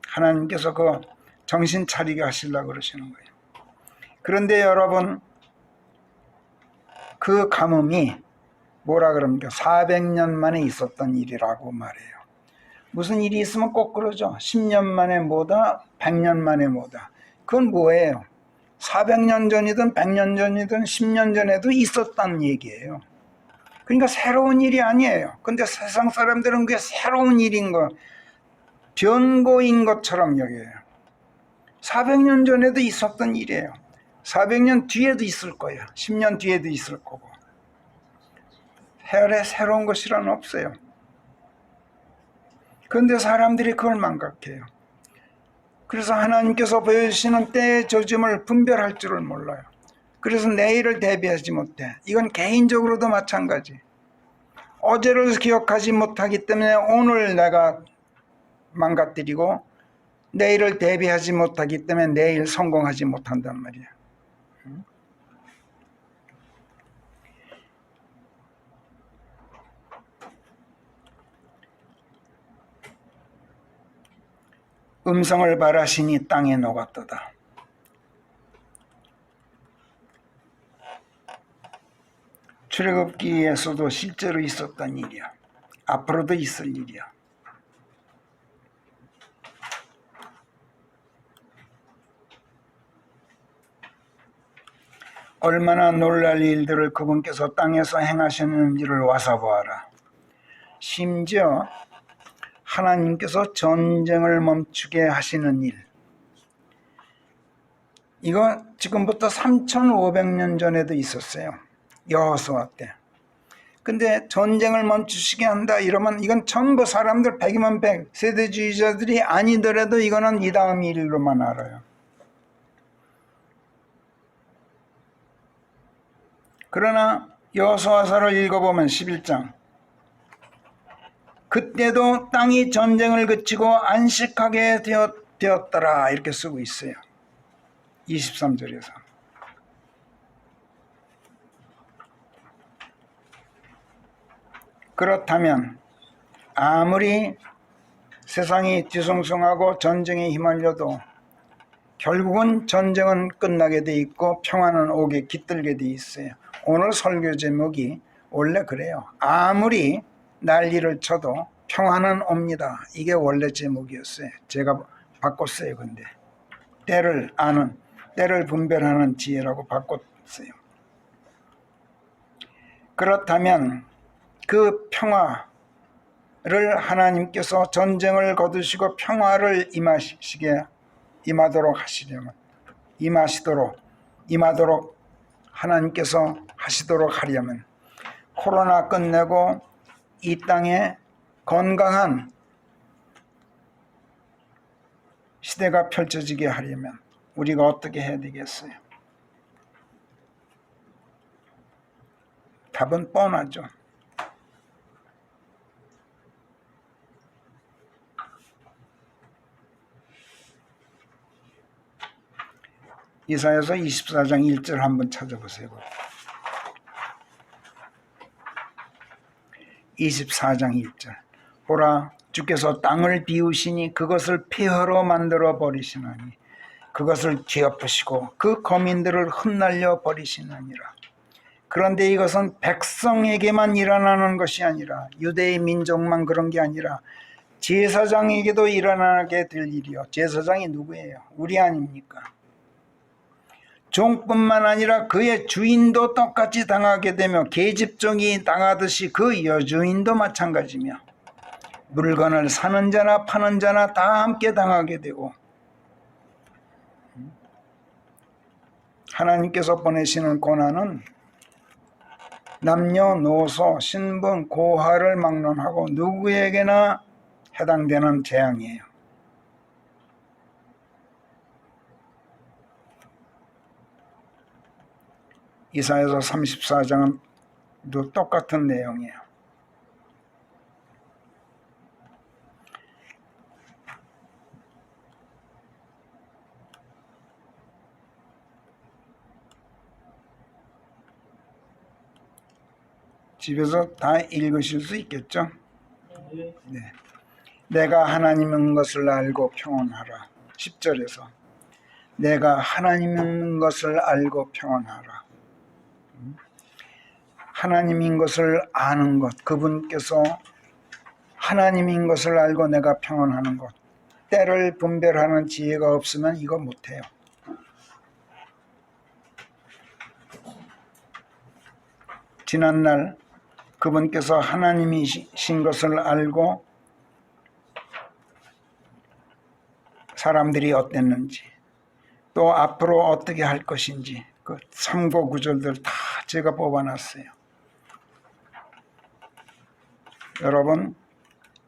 하나님께서 그 정신 차리게 하시려고 그러시는 거예요. 그런데 여러분 그 가뭄이 뭐라 그럽니까? 400년 만에 있었던 일이라고 말해요. 무슨 일이 있으면 꼭 그러죠. 10년 만에 뭐다, 100년 만에 뭐다. 그건 뭐예요? 400년 전이든 100년 전이든 10년 전에도 있었다는 얘기예요. 그러니까 새로운 일이 아니에요. 근데 세상 사람들은 그게 새로운 일인 거, 변고인 것처럼 여겨요. 400년 전에도 있었던 일이에요. 400년 뒤에도 있을 거예요. 10년 뒤에도 있을 거고. 해열에 새로운 것이란 없어요. 그런데 사람들이 그걸 망각해요. 그래서 하나님께서 보여주시는 때의 조짐을 분별할 줄을 몰라요. 그래서 내일을 대비하지 못해. 이건 개인적으로도 마찬가지. 어제를 기억하지 못하기 때문에 오늘 내가 망가뜨리고 내일을 대비하지 못하기 때문에 내일 성공하지 못한단 말이야. 음성을 바라시니 땅에 녹았도다. 출애굽기에서도 실제로 있었던 일이야. 앞으로도 있을 일이야. 얼마나 놀랄 일들을 그분께서 땅에서 행하시는지를 와서 보아라. 심지어 하나님께서 전쟁을 멈추게 하시는 일, 이거 지금부터 3500년 전에도 있었어요. 여호수아 때. 근데 전쟁을 멈추시게 한다 이러면 이건 전부 사람들 100이면 100 세대주의자들이 아니더라도 이거는 이 다음 일로만 알아요. 그러나 여호수아서를 읽어보면 11장, 그때도 땅이 전쟁을 그치고 안식하게 되었더라 이렇게 쓰고 있어요. 23절에서. 그렇다면 아무리 세상이 뒤숭숭하고 전쟁에 휘말려도 결국은 전쟁은 끝나게 돼 있고 평화는 오게 깃들게 돼 있어요. 오늘 설교 제목이 원래 그래요. 아무리 난리를 쳐도 평화는 옵니다. 이게 원래 제목이었어요. 제가 바꿨어요. 근데 때를 아는, 때를 분별하는 지혜라고 바꿨어요. 그렇다면 그 평화를 하나님께서 전쟁을 거두시고 평화를 임하도록 하시려면, 임하도록 하나님께서 하시도록 하려면, 코로나 끝내고 이 땅에 건강한 시대가 펼쳐지게 하려면 우리가 어떻게 해야 되겠어요? 답은 뻔하죠. 이사야서 24장 1절 한번 찾아보세요. 24장 1절. 보라, 주께서 땅을 비우시니 그것을 폐허로 만들어 버리시나니 그것을 뒤엎으시고 그 거민들을 흩날려 버리시느니라. 그런데 이것은 백성에게만 일어나는 것이 아니라, 유대의 민족만 그런 게 아니라 제사장에게도 일어나게 될 일이요. 제사장이 누구예요? 우리 아닙니까? 종뿐만 아니라 그의 주인도 똑같이 당하게 되며, 계집종이 당하듯이 그 여주인도 마찬가지며, 물건을 사는 자나 파는 자나 다 함께 당하게 되고, 하나님께서 보내시는 고난은 남녀노소 신분 고하를 막론하고 누구에게나 해당되는 재앙이에요. 이사야서 34장은 또 똑같은 내용이에요. 집에서 다 읽으실 수 있겠죠? 네. 내가 하나님인 것을 알고 평안하라. 10절에서 내가 하나님인 것을 알고 평안하라. 하나님인 것을 아는 것, 그분께서 하나님인 것을 알고 내가 평안하는 것, 때를 분별하는 지혜가 없으면 이거 못해요. 지난날 그분께서 하나님이신 것을 알고 사람들이 어땠는지, 또 앞으로 어떻게 할 것인지 그 참고 구절들 다 제가 뽑아놨어요. 여러분,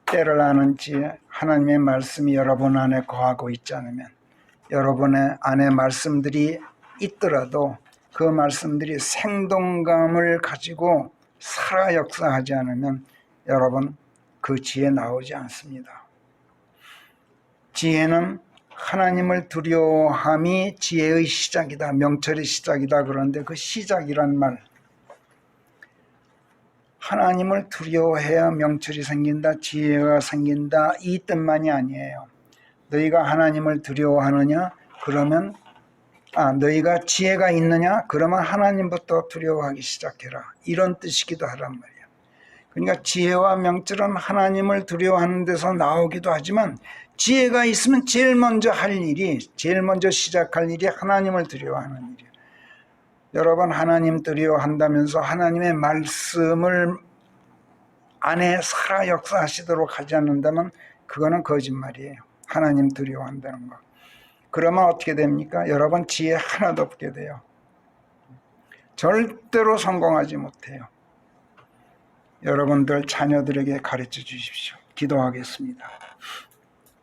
때를 아는 지혜, 하나님의 말씀이 여러분 안에 거하고 있지 않으면, 여러분의 안에 말씀들이 있더라도 그 말씀들이 생동감을 가지고 살아 역사하지 않으면 여러분 그 지혜 나오지 않습니다. 지혜는 하나님을 두려워함이 지혜의 시작이다, 명철의 시작이다. 그런데 그 시작이란 말, 하나님을 두려워해야 명철이 생긴다, 지혜가 생긴다, 이 뜻만이 아니에요. 너희가 하나님을 두려워하느냐? 그러면 너희가 지혜가 있느냐? 그러면 하나님부터 두려워하기 시작해라. 이런 뜻이기도 하란 말이에요. 그러니까 지혜와 명철은 하나님을 두려워하는 데서 나오기도 하지만, 지혜가 있으면 제일 먼저 할 일이, 제일 먼저 시작할 일이 하나님을 두려워하는 일이에요. 여러분, 하나님 두려워한다면서 하나님의 말씀을 안에 살아 역사하시도록 하지 않는다면 그거는 거짓말이에요. 하나님 두려워한다는 거. 그러면 어떻게 됩니까? 여러분, 지혜 하나도 없게 돼요. 절대로 성공하지 못해요. 여러분들 자녀들에게 가르쳐 주십시오. 기도하겠습니다.